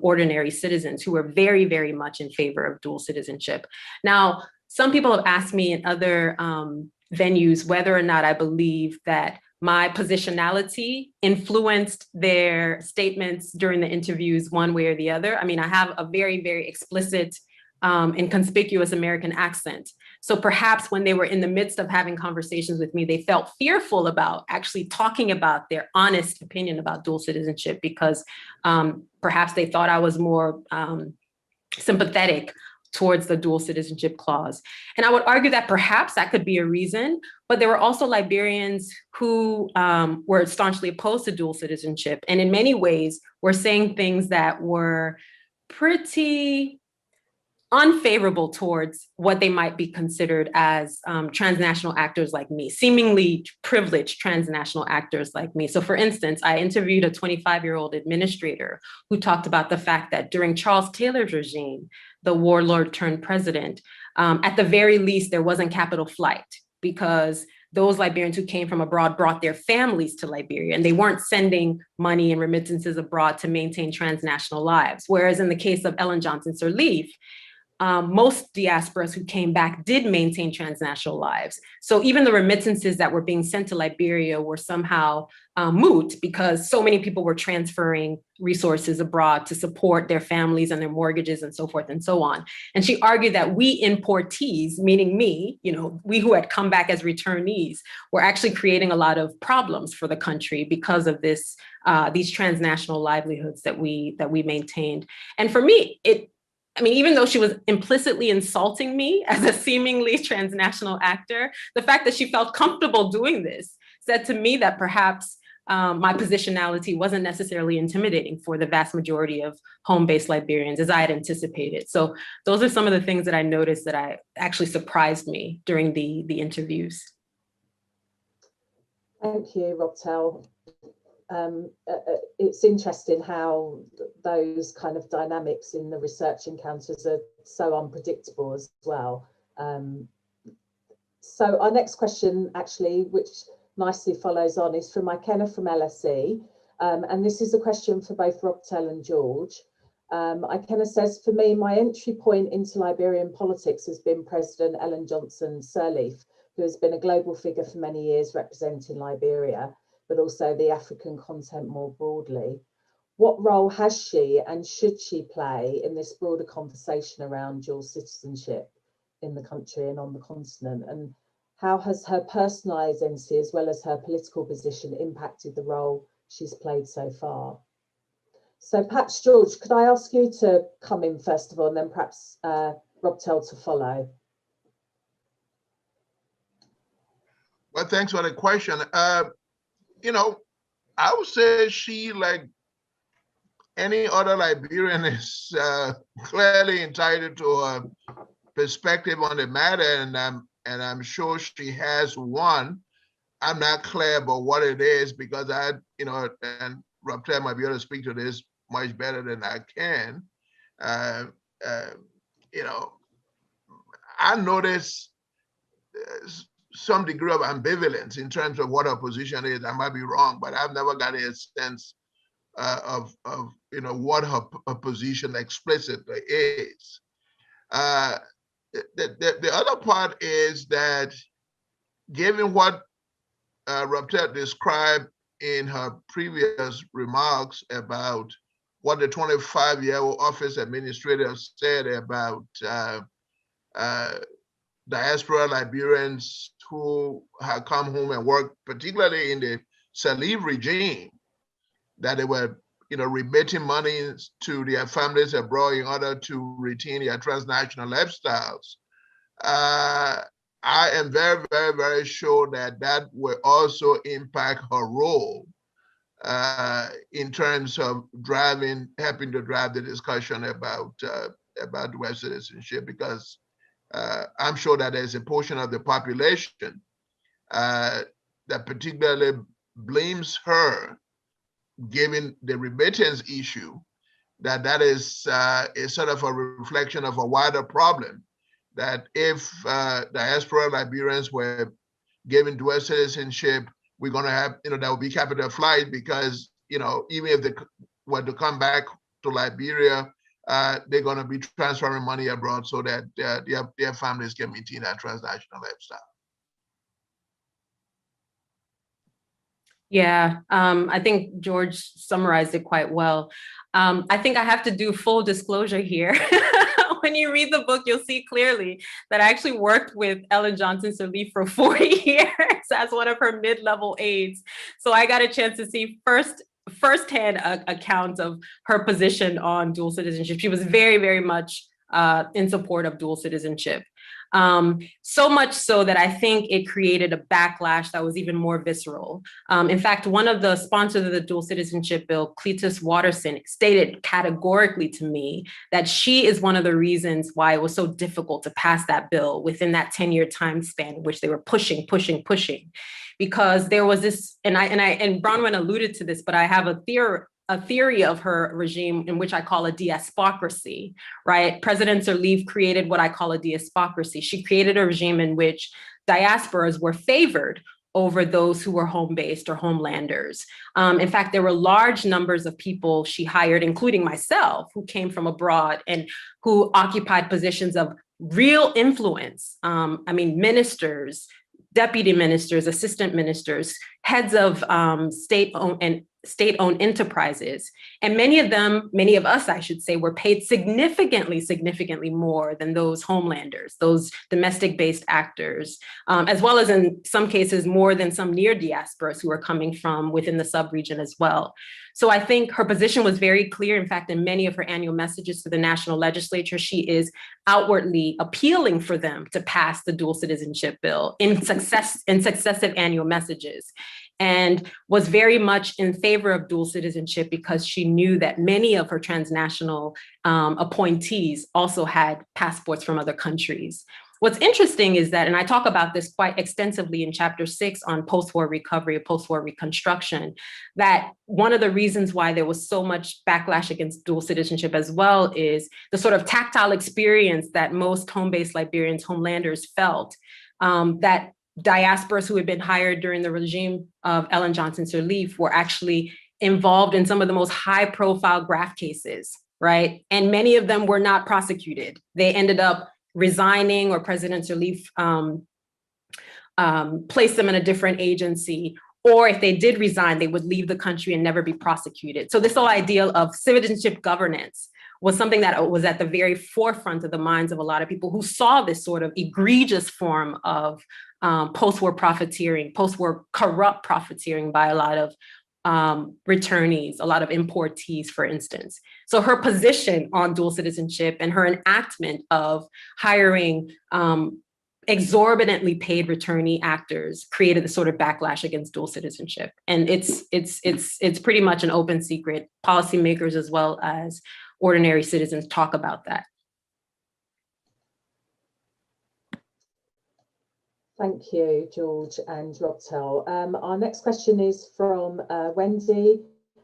ordinary citizens who were very, very much in favor of dual citizenship. Now, some people have asked me in other venues whether or not I believe that my positionality influenced their statements during the interviews one way or the other. I mean, I have a very, very explicit and conspicuous American accent. So perhaps when they were in the midst of having conversations with me, they felt fearful about actually talking about their honest opinion about dual citizenship because perhaps they thought I was more sympathetic towards the dual citizenship clause. And I would argue that perhaps that could be a reason, but there were also Liberians who were staunchly opposed to dual citizenship. And in many ways were saying things that were pretty unfavorable towards what they might be considered as transnational actors like me, seemingly privileged transnational actors like me. So for instance, I interviewed a 25-year-old administrator who talked about the fact that during Charles Taylor's regime, the warlord turned president, at the very least, there wasn't capital flight because those Liberians who came from abroad brought their families to Liberia and they weren't sending money and remittances abroad to maintain transnational lives. Whereas in the case of Ellen Johnson Sirleaf, most diasporas who came back did maintain transnational lives. So even the remittances that were being sent to Liberia were somehow moot because so many people were transferring resources abroad to support their families and their mortgages and so forth and so on. And she argued that we importees, meaning me, you know, we who had come back as returnees, were actually creating a lot of problems for the country because of this, these transnational livelihoods that we maintained. And for me, I mean, even though she was implicitly insulting me as a seemingly transnational actor, the fact that she felt comfortable doing this said to me that perhaps my positionality wasn't necessarily intimidating for the vast majority of home-based Liberians as I had anticipated. So those are some of the things that I noticed that I actually surprised me during the interviews. Thank you, Robtel. It's interesting how those kind of dynamics in the research encounters are so unpredictable as well. So our next question, actually, which nicely follows on, is from Ikenna from LSE. And this is a question for both Robtel and George. Ikenna says, for me, my entry point into Liberian politics has been President Ellen Johnson Sirleaf, who has been a global figure for many years representing Liberia, but also the African continent more broadly. What role has she and should she play in this broader conversation around dual citizenship in the country and on the continent? And how has her personal identity as well as her political position impacted the role she's played so far? So perhaps, George, could I ask you to come in first of all, and then perhaps Robtel to follow? Well, thanks for the question. You know, I would say she, like any other Liberian, is clearly entitled to a perspective on the matter, and I'm sure she has one. I'm not clear about what it is because you know, and Robtel might be able to speak to this much better than I can. You know, I notice some degree of ambivalence in terms of what her position is. I might be wrong, but I've never got a sense of you know what her position explicitly is. The other part is that, given what Robtel described in her previous remarks about what the 25-year-old office administrator said about diaspora Liberians who had come home and worked, particularly in the Sirleaf regime, that they were, you know, remitting money to their families abroad in order to retain their transnational lifestyles. I am very, very, very sure that that will also impact her role in terms of helping to drive the discussion about dual citizenship, because I'm sure that there's a portion of the population that particularly blames her, given the remittance issue, that is a sort of a reflection of a wider problem, that if diaspora Liberians were given dual citizenship, we're going to have, you know, there will be capital flight because, you know, even if they were to come back to Liberia, they're going to be transferring money abroad so that their families can maintain that transnational lifestyle. Yeah, I think George summarized it quite well. I think I have to do full disclosure here. When you read the book, you'll see clearly that I actually worked with Ellen Johnson Sirleaf for 40 years as one of her mid-level aides. So I got a chance to see firsthand accounts of her position on dual citizenship. She was very, very much in support of dual citizenship. So much so that I think it created a backlash that was even more visceral. In fact, one of the sponsors of the dual citizenship bill, Cletus Watterson, stated categorically to me that she is one of the reasons why it was so difficult to pass that bill within that 10-year time span in which they were pushing. Because there was this, and Bronwyn alluded to this, but I have a theory of her regime in which I call a diaspocracy, right? President Sirleaf created what I call a diaspocracy. She created a regime in which diasporas were favored over those who were home-based or homelanders. In fact, there were large numbers of people she hired, including myself, who came from abroad and who occupied positions of real influence. I mean, ministers, deputy ministers, assistant ministers, heads of state-owned enterprises. And many of us, I should say, were paid significantly more than those homelanders, those domestic-based actors, as well as in some cases more than some near diasporas who are coming from within the sub-region as well. So I think her position was very clear. In fact, in many of her annual messages to the national legislature, she is outwardly appealing for them to pass the dual citizenship bill in successive annual messages. and was very much in favor of dual citizenship because she knew that many of her transnational appointees also had passports from other countries. What's interesting is that, and I talk about this quite extensively in chapter 6 on post-war recovery, post-war reconstruction, that one of the reasons why there was so much backlash against dual citizenship as well is the sort of tactile experience that most home-based Liberians, homelanders felt, that diasporas who had been hired during the regime of Ellen Johnson Sirleaf were actually involved in some of the most high-profile graft cases, right? And many of them were not prosecuted. They ended up resigning, or President Sirleaf placed them in a different agency, or if they did resign, they would leave the country and never be prosecuted. So this whole idea of citizenship governance was something that was at the very forefront of the minds of a lot of people who saw this sort of egregious form of post-war profiteering, post-war corrupt profiteering by a lot of returnees, a lot of importees, for instance. So her position on dual citizenship and her enactment of hiring exorbitantly paid returnee actors created the sort of backlash against dual citizenship. And it's pretty much an open secret. Policymakers as well as ordinary citizens talk about that. Thank you, George and Robtel. Our next question is from Wendy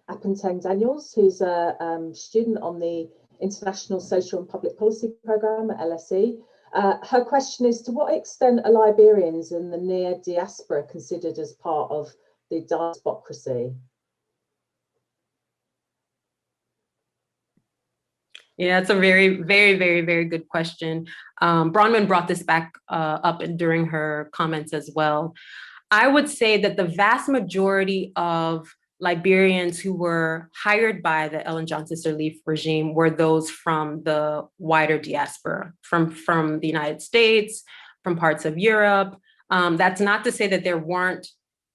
Appenteng-Daniels, who's a student on the International Social and Public Policy Programme at LSE. Her question is, to what extent are Liberians in the near diaspora considered as part of the diasporocracy? Yeah, it's a very, very, very, very good question. Bronwyn brought this back up during her comments as well. I would say that the vast majority of Liberians who were hired by the Ellen Johnson Sirleaf regime were those from the wider diaspora, from the United States, from parts of Europe. That's not to say that there weren't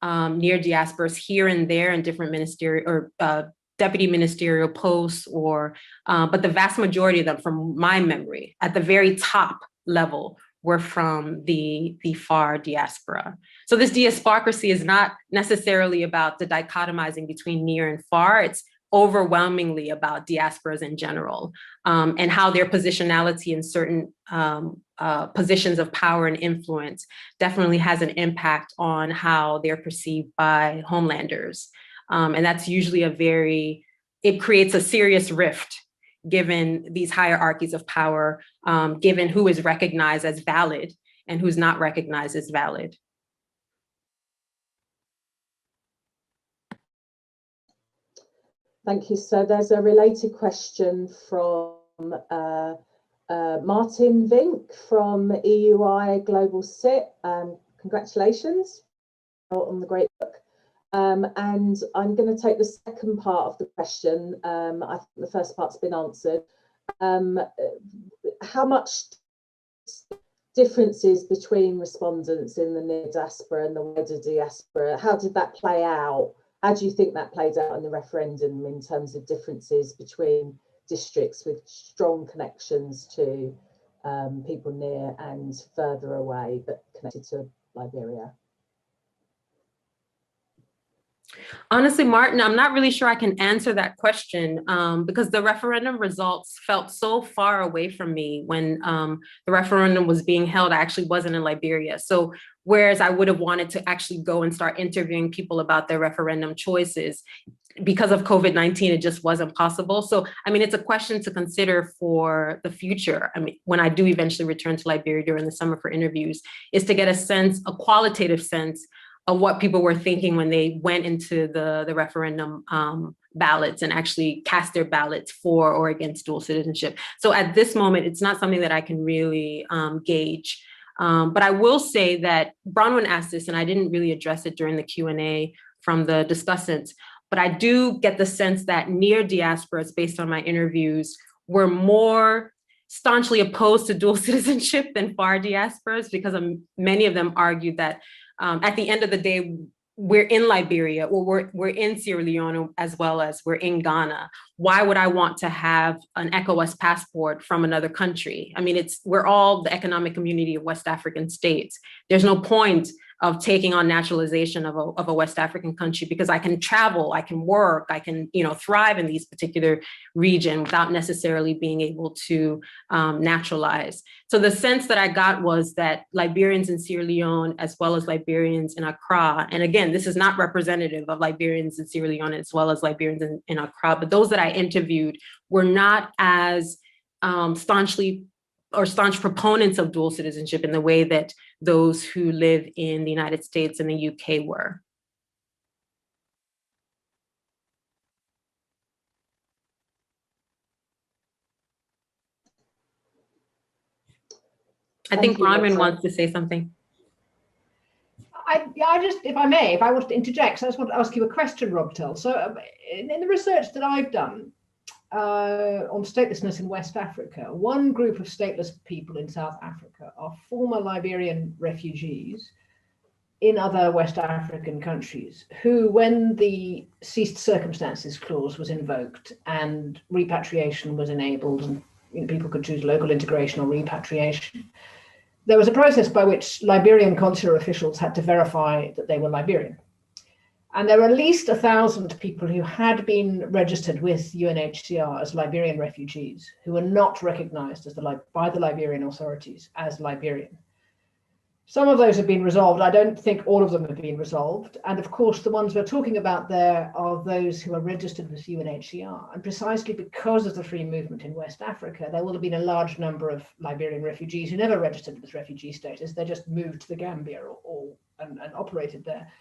near diasporas here and there in different ministerial or deputy ministerial posts, or but the vast majority of them, from my memory, at the very top level, were from the far diaspora. So this diasporocracy is not necessarily about the dichotomizing between near and far. It's overwhelmingly about diasporas in general, and how their positionality in certain positions of power and influence definitely has an impact on how they're perceived by homelanders. And that's usually it creates a serious rift given these hierarchies of power, given who is recognized as valid and who's not recognized as valid. Thank you. So there's a related question from Martin Vink from EUI Global Cit. Congratulations on the great book. And I'm going to take the second part of the question. I think the first part's been answered. How much differences between respondents in the near diaspora and the wider diaspora? How did that play out? How do you think that played out in the referendum in terms of differences between districts with strong connections to people near and further away, but connected to Liberia? Honestly, Martin, I'm not really sure I can answer that question because the referendum results felt so far away from me when the referendum was being held. I actually wasn't in Liberia. So whereas I would have wanted to actually go and start interviewing people about their referendum choices, because of COVID-19, it just wasn't possible. So, I mean, it's a question to consider for the future. I mean, when I do eventually return to Liberia during the summer for interviews, is to get a qualitative sense of what people were thinking when they went into the referendum ballots and actually cast their ballots for or against dual citizenship. So at this moment, it's not something that I can really gauge. But I will say that Bronwyn asked this, and I didn't really address it during the Q&A from the discussants, but I do get the sense that near diasporas, based on my interviews, were more staunchly opposed to dual citizenship than far diasporas, because many of them argued that at the end of the day, we're in Liberia, or we're in Sierra Leone, as well as we're in Ghana. Why would I want to have an ECOWAS passport from another country? I mean, we're all the economic community of West African states. There's no point of taking on naturalization of a West African country, because I can travel, I can work, I can, thrive in these particular region without necessarily being able to naturalize. So the sense that I got was that Liberians in Sierra Leone, as well as Liberians in Accra, and again, this is not representative of Liberians in Sierra Leone as well as Liberians in Accra, but those that I interviewed were not as staunch proponents of dual citizenship in the way that those who live in the United States and the UK were. I think Bronwyn wants to say something. I just, if I may, if I want to interject, so I just want to ask you a question, Robtel. So in the research that I've done on statelessness in West Africa, one group of stateless people in South Africa are former Liberian refugees in other West African countries who, when the ceased circumstances clause was invoked and repatriation was enabled and people could choose local integration or repatriation, there was a process by which Liberian consular officials had to verify that they were Liberian. And there were at least 1,000 people who had been registered with UNHCR as Liberian refugees who were not recognized as by the Liberian authorities as Liberian. Some of those have been resolved. I don't think all of them have been resolved. And of course, the ones we're talking about there are those who are registered with UNHCR. And precisely because of the free movement in West Africa, there will have been a large number of Liberian refugees who never registered with refugee status. They just moved to the Gambia and operated there.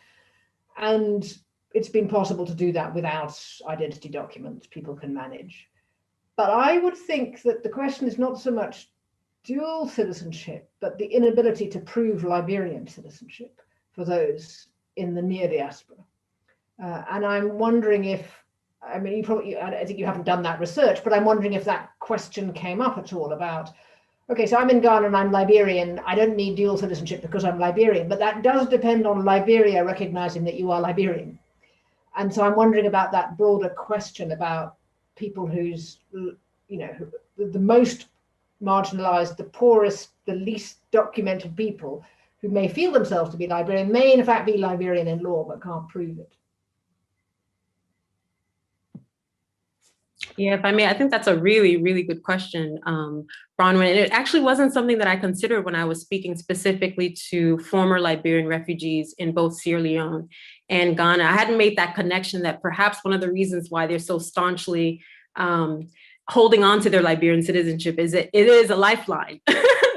And it's been possible to do that without identity documents. People can manage. But I would think that the question is not so much dual citizenship, but the inability to prove Liberian citizenship for those in the near diaspora. And I'm wondering if, I mean, I think you haven't done that research, but I'm wondering if that question came up at all about, okay, so I'm in Ghana and I'm Liberian. I don't need dual citizenship because I'm Liberian, but that does depend on Liberia recognizing that you are Liberian. And so I'm wondering about that broader question about people who's, the most marginalized, the poorest, the least documented people who may feel themselves to be Liberian, may in fact be Liberian in law, but can't prove it. Yeah, if I may, I think that's a really, really good question, Bronwyn. And it actually wasn't something that I considered when I was speaking specifically to former Liberian refugees in both Sierra Leone and Ghana. I hadn't made that connection that perhaps one of the reasons why they're so staunchly holding on to their Liberian citizenship is that it is a lifeline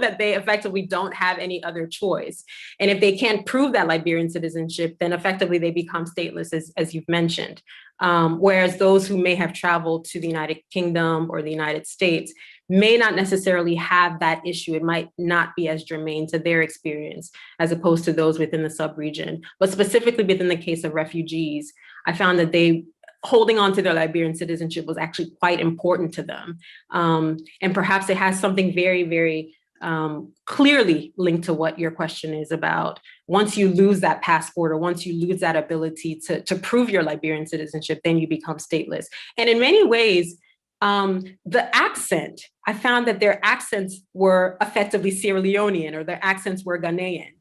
that they effectively don't have any other choice. And if they can't prove that Liberian citizenship, then effectively they become stateless, as you've mentioned. Whereas those who may have traveled to the United Kingdom or the United States may not necessarily have that issue. It might not be as germane to their experience as opposed to those within the sub-region. But specifically within the case of refugees, I found that holding on to their Liberian citizenship was actually quite important to them. And perhaps it has something very, very clearly linked to what your question is about. Once you lose that passport or once you lose that ability to prove your Liberian citizenship, then you become stateless. And in many ways, the accent, I found that their accents were effectively Sierra Leonean or their accents were Ghanaian.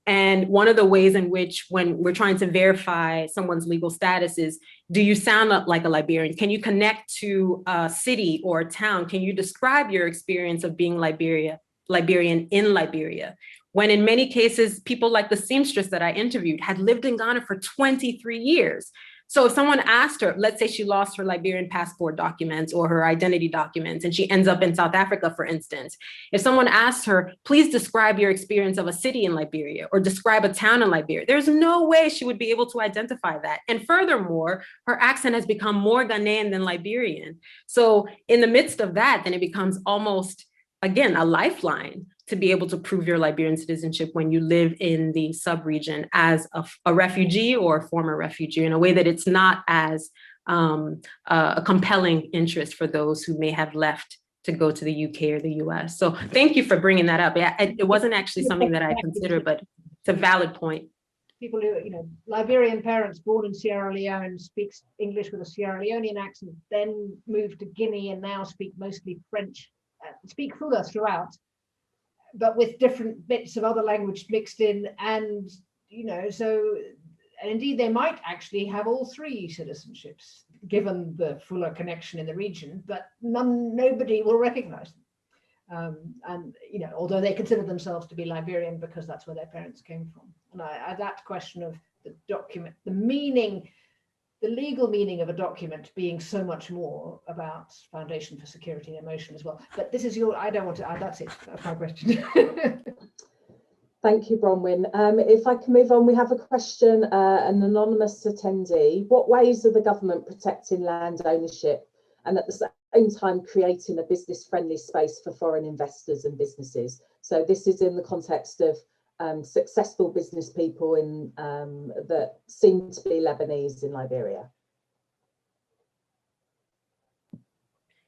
And one of the ways in which, when we're trying to verify someone's legal status, is, do you sound like a Liberian? Can you connect to a city or a town? Can you describe your experience of being Liberian in Liberia? When in many cases, people like the seamstress that I interviewed had lived in Ghana for 23 years. So if someone asked her, let's say she lost her Liberian passport documents or her identity documents, and she ends up in South Africa, for instance, if someone asked her, please describe your experience of a city in Liberia or describe a town in Liberia, there's no way she would be able to identify that. And furthermore, her accent has become more Ghanaian than Liberian. So in the midst of that, then it becomes almost, again, a lifeline to be able to prove your Liberian citizenship when you live in the sub-region as a refugee or a former refugee, in a way that it's not as a compelling interest for those who may have left to go to the UK or the US. So thank you for bringing that up. It wasn't actually something that I considered, but it's a valid point. People who, Liberian parents born in Sierra Leone speaks English with a Sierra Leonean accent, then moved to Guinea and now speak mostly French, speak Fula throughout, but with different bits of other language mixed in, and you know, so, and indeed they might actually have all three citizenships, given the fuller connection in the region, but nobody will recognize them. And, you know, although they consider themselves to be Liberian because that's where their parents came from. And that question of the document, the meaning, the legal meaning of a document being so much more about foundation for security and emotion as well. But this is your, I don't want to, that's it, that's my question. Thank you, Bronwyn. If I can move on, we have a question, an anonymous attendee. What ways are the government protecting land ownership and at the same time creating a business-friendly space for foreign investors and businesses? So this is in the context of successful business people in that seem to be Lebanese in Liberia.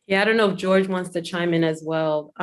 Yeah, I don't know if George wants to chime in as well.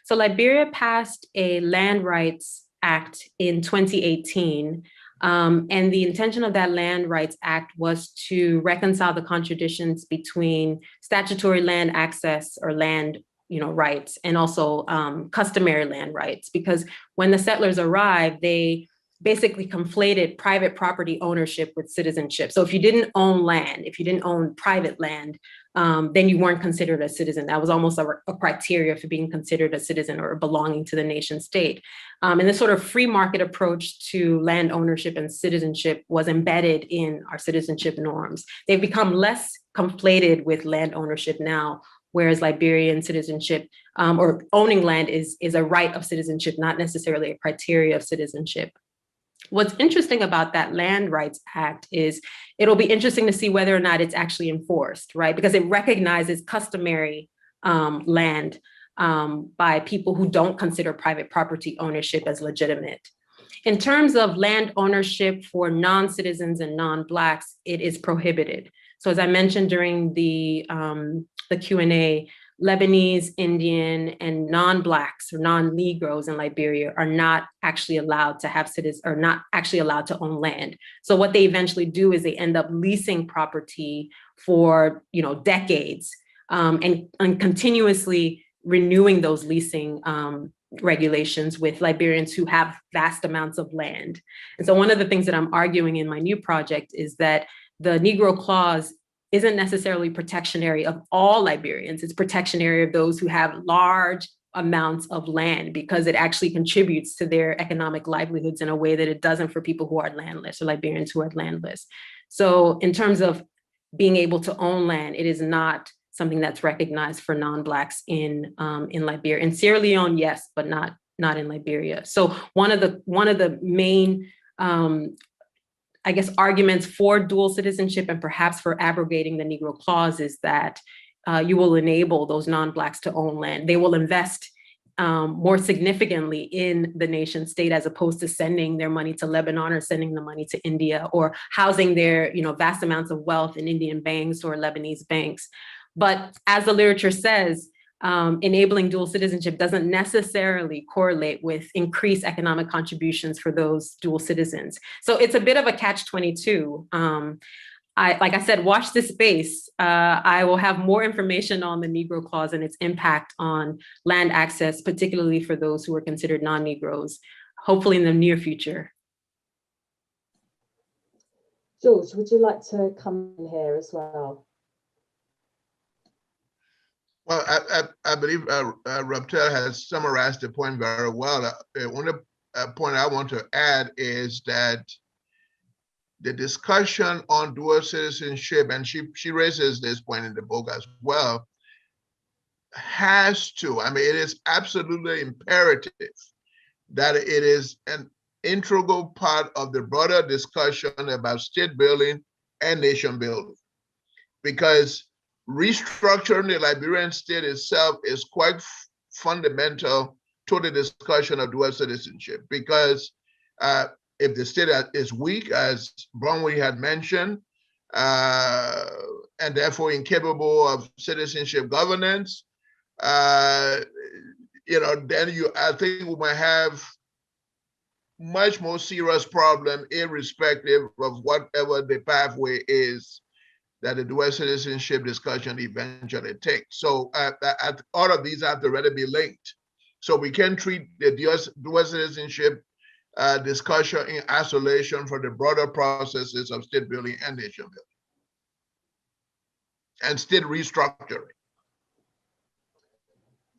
So Liberia passed a land rights act in 2018. And the intention of that Land Rights Act was to reconcile the contradictions between statutory land access or land rights and also customary land rights. Because when the settlers arrived, they basically conflated private property ownership with citizenship. So if you didn't own land, if you didn't own private land, then you weren't considered a citizen. That was almost a criteria for being considered a citizen or belonging to the nation state. And this sort of free market approach to land ownership and citizenship was embedded in our citizenship norms. They've become less conflated with land ownership now, whereas Liberian citizenship or owning land is a right of citizenship, not necessarily a criteria of citizenship. What's interesting about that Land Rights Act is it'll be interesting to see whether or not it's actually enforced, right? Because it recognizes customary land by people who don't consider private property ownership as legitimate. In terms of land ownership for non-citizens and non-Blacks, it is prohibited. So as I mentioned during the Q&A, Lebanese, Indian, and non-Blacks or non-Negroes in Liberia are not actually allowed to have citizens, or not actually allowed to own land. So what they eventually do is they end up leasing property for decades and continuously renewing those leasing regulations with Liberians who have vast amounts of land. And so one of the things that I'm arguing in my new project is that the Negro Clause isn't necessarily protectionary of all Liberians. It's protectionary of those who have large amounts of land because it actually contributes to their economic livelihoods in a way that it doesn't for people who are landless or Liberians who are landless. So in terms of being able to own land, it is not something that's recognized for non-Blacks in Liberia. In Sierra Leone, yes, but not in Liberia. So one of the main arguments for dual citizenship and perhaps for abrogating the Negro Clause is that you will enable those non-Blacks to own land. They will invest more significantly in the nation state as opposed to sending their money to Lebanon or sending the money to India or housing their vast amounts of wealth in Indian banks or Lebanese banks. But as the literature says, enabling dual citizenship doesn't necessarily correlate with increased economic contributions for those dual citizens. So it's a bit of a catch-22. Like I said, watch this space. I will have more information on the Negro Clause and its impact on land access, particularly for those who are considered non-Negroes, hopefully in the near future. George, would you like to come in here as well? Well, I believe Robtel has summarized the point very well. One point I want to add is that the discussion on dual citizenship, and she raises this point in the book as well, has to, it is absolutely imperative that it is an integral part of the broader discussion about state building and nation building. Because restructuring the Liberian state itself is quite fundamental to the discussion of dual citizenship. Because if the state is weak, as Bronwyn had mentioned, and therefore incapable of citizenship governance, then I think we might have much more serious problem, irrespective of whatever the pathway is that the dual citizenship discussion eventually takes. So all of these have to really be linked. So we can treat the dual citizenship discussion in isolation from the broader processes of state building and nation building and state restructuring.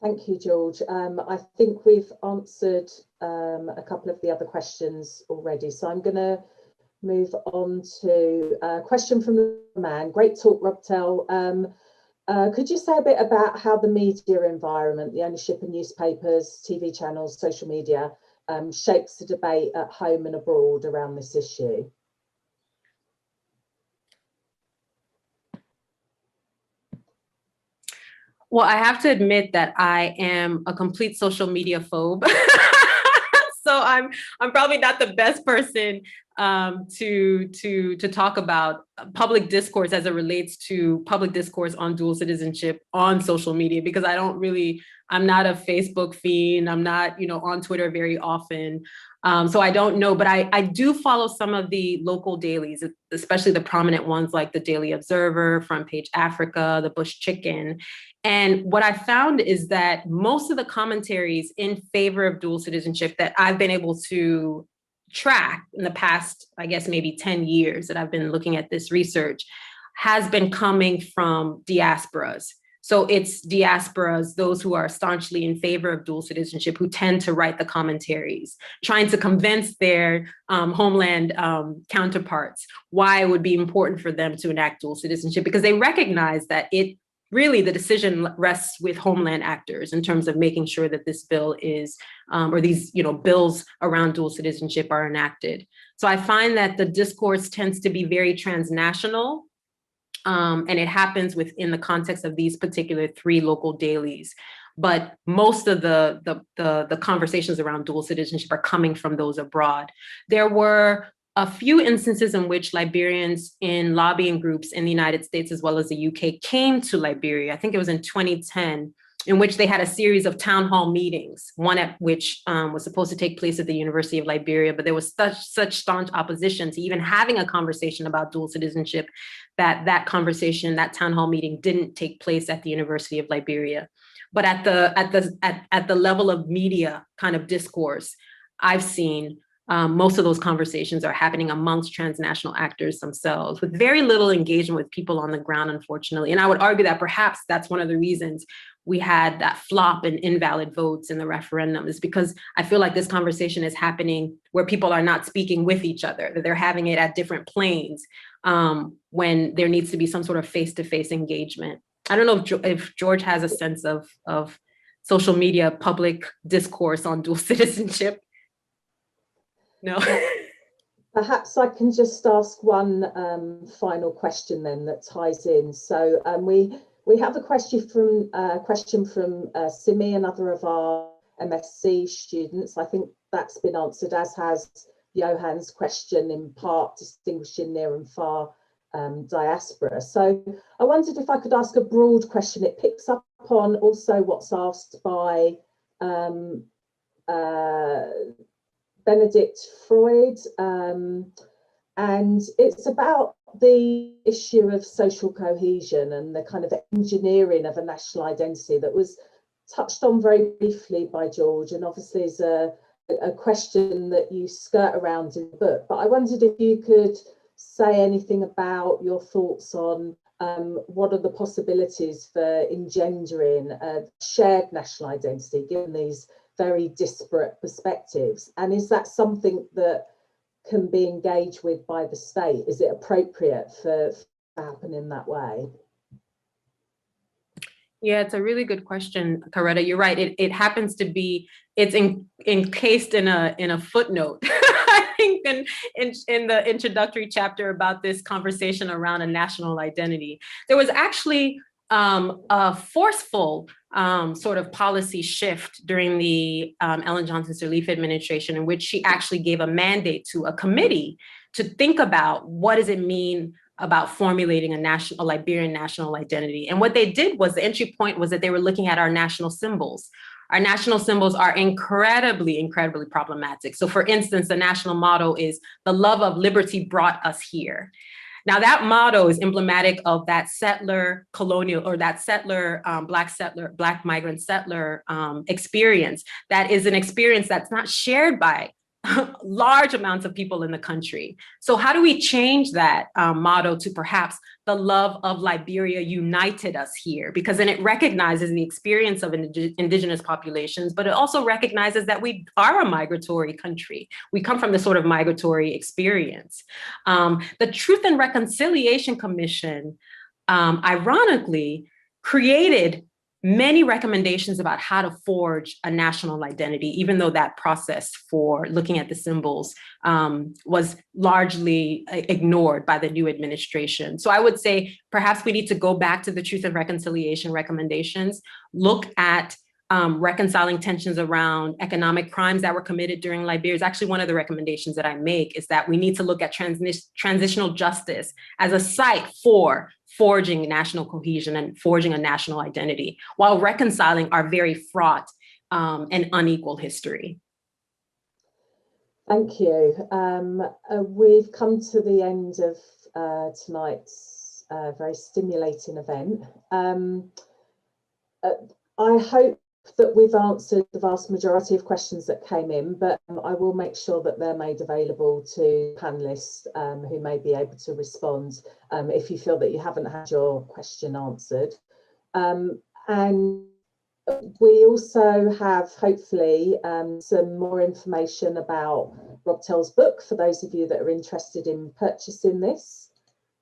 Thank you, George. I think we've answered a couple of the other questions already. So I'm going to move on to a question from the man. Great talk, Robtel. Could you say a bit about how the media environment, the ownership of newspapers, TV channels, social media, shapes the debate at home and abroad around this issue? Well, I have to admit that I am a complete social media phobe. So I'm probably not the best person to talk about public discourse as it relates to public discourse on dual citizenship on social media, because I'm not a Facebook fiend. I'm not, on Twitter very often. So I don't know, but I do follow some of the local dailies, especially the prominent ones like the Daily Observer, Front Page Africa, the Bush Chicken. And what I found is that most of the commentaries in favor of dual citizenship that I've been able to track in the past, I guess, maybe 10 years that I've been looking at this research has been coming from diasporas. So it's diasporas, those who are staunchly in favor of dual citizenship, who tend to write the commentaries, trying to convince their homeland counterparts why it would be important for them to enact dual citizenship, because they recognize that the decision rests with homeland actors in terms of making sure that this bill is, or these, bills around dual citizenship are enacted. So I find that the discourse tends to be very transnational, and it happens within the context of these particular 3 local dailies. But most of the conversations around dual citizenship are coming from those abroad. There were a few instances in which Liberians in lobbying groups in the United States as well as the UK came to Liberia. I think it was in 2010, in which they had a series of town hall meetings, one at which was supposed to take place at the University of Liberia, but there was such staunch opposition to even having a conversation about dual citizenship that conversation, that town hall meeting, didn't take place at the University of Liberia. But at the level of media kind of discourse, I've seen most of those conversations are happening amongst transnational actors themselves, with very little engagement with people on the ground, unfortunately. And I would argue that perhaps that's one of the reasons we had that flop and invalid votes in the referendum, is because I feel like this conversation is happening where people are not speaking with each other, that they're having it at different planes, when there needs to be some sort of face-to-face engagement. I don't know if George has a sense of social media public discourse on dual citizenship. No. Perhaps I can just ask one final question then that ties in. So we have a question from Simi, another of our MSc students. I think that's been answered, as has Johan's question, in part distinguishing near and far diaspora. So I wondered if I could ask a broad question. It picks up on also what's asked by Benedict Freud, and it's about the issue of social cohesion and the kind of engineering of a national identity that was touched on very briefly by George, and obviously is a question that you skirt around in the book. But I wondered if you could say anything about your thoughts on what are the possibilities for engendering a shared national identity, given these very disparate perspectives, and is that something that can be engaged with by the state? Is it appropriate for to happen in that way? Yeah, it's a really good question, Coretta. You're right. It happens to be, it's encased in a footnote, I think, in the introductory chapter about this conversation around a national identity. There was actually a forceful sort of policy shift during the Ellen Johnson Sirleaf administration, in which she actually gave a mandate to a committee to think about what does it mean about formulating a Liberian national identity. And what they did was, the entry point was that they were looking at our national symbols. Our national symbols are incredibly, incredibly problematic. So for instance, the national motto is "The love of liberty brought us here." Now that motto is emblematic of that settler colonial, or that settler, Black migrant settler experience. That is an experience that's not shared by large amounts of people in the country. So how do we change that motto to perhaps the love of Liberia united us here? Because then it recognizes the experience of indigenous populations, but it also recognizes that we are a migratory country. We come from this sort of migratory experience. The Truth and Reconciliation Commission, ironically, created many recommendations about how to forge a national identity, even though that process for looking at the symbols was largely ignored by the new administration. So I would say perhaps we need to go back to the Truth and Reconciliation recommendations, look at reconciling tensions around economic crimes that were committed during Liberia. It's actually one of the recommendations that I make, is that we need to look at transitional justice as a site for forging national cohesion and forging a national identity, while reconciling our very fraught and unequal history. Thank you. We've come to the end of tonight's very stimulating event. I hope that we've answered the vast majority of questions that came in, but I will make sure that they're made available to panelists who may be able to respond if you feel that you haven't had your question answered. And we also have, hopefully, some more information about Robtel's book for those of you that are interested in purchasing this.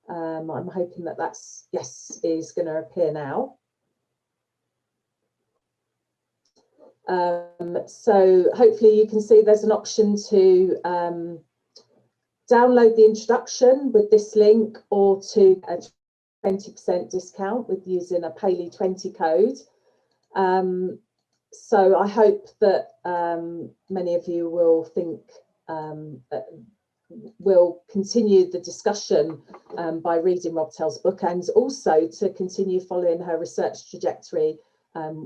I'm hoping that that's, yes, is going to appear now. So hopefully you can see there's an option to download the introduction with this link, or to a 20% discount with using a Pailey 20 code. So I hope that many of you will will continue the discussion by reading Robtel's book, and also to continue following her research trajectory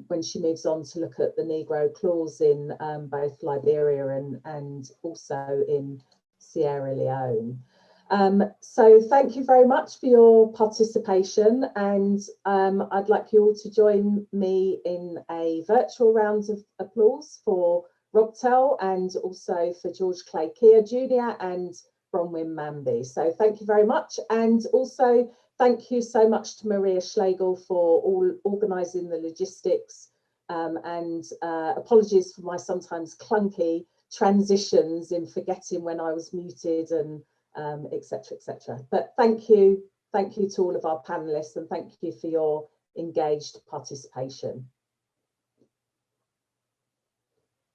when she moves on to look at the Negro Clause in both Liberia and also in Sierra Leone. So thank you very much for your participation, and I'd like you all to join me in a virtual round of applause for Robtel, and also for George Clay Keir Jr. and Bronwyn Manby. So thank you very much, and also thank you so much to Maria Schlegel for organising the logistics, and apologies for my sometimes clunky transitions in forgetting when I was muted, and etc, etc. But thank you to all of our panelists, and thank you for your engaged participation.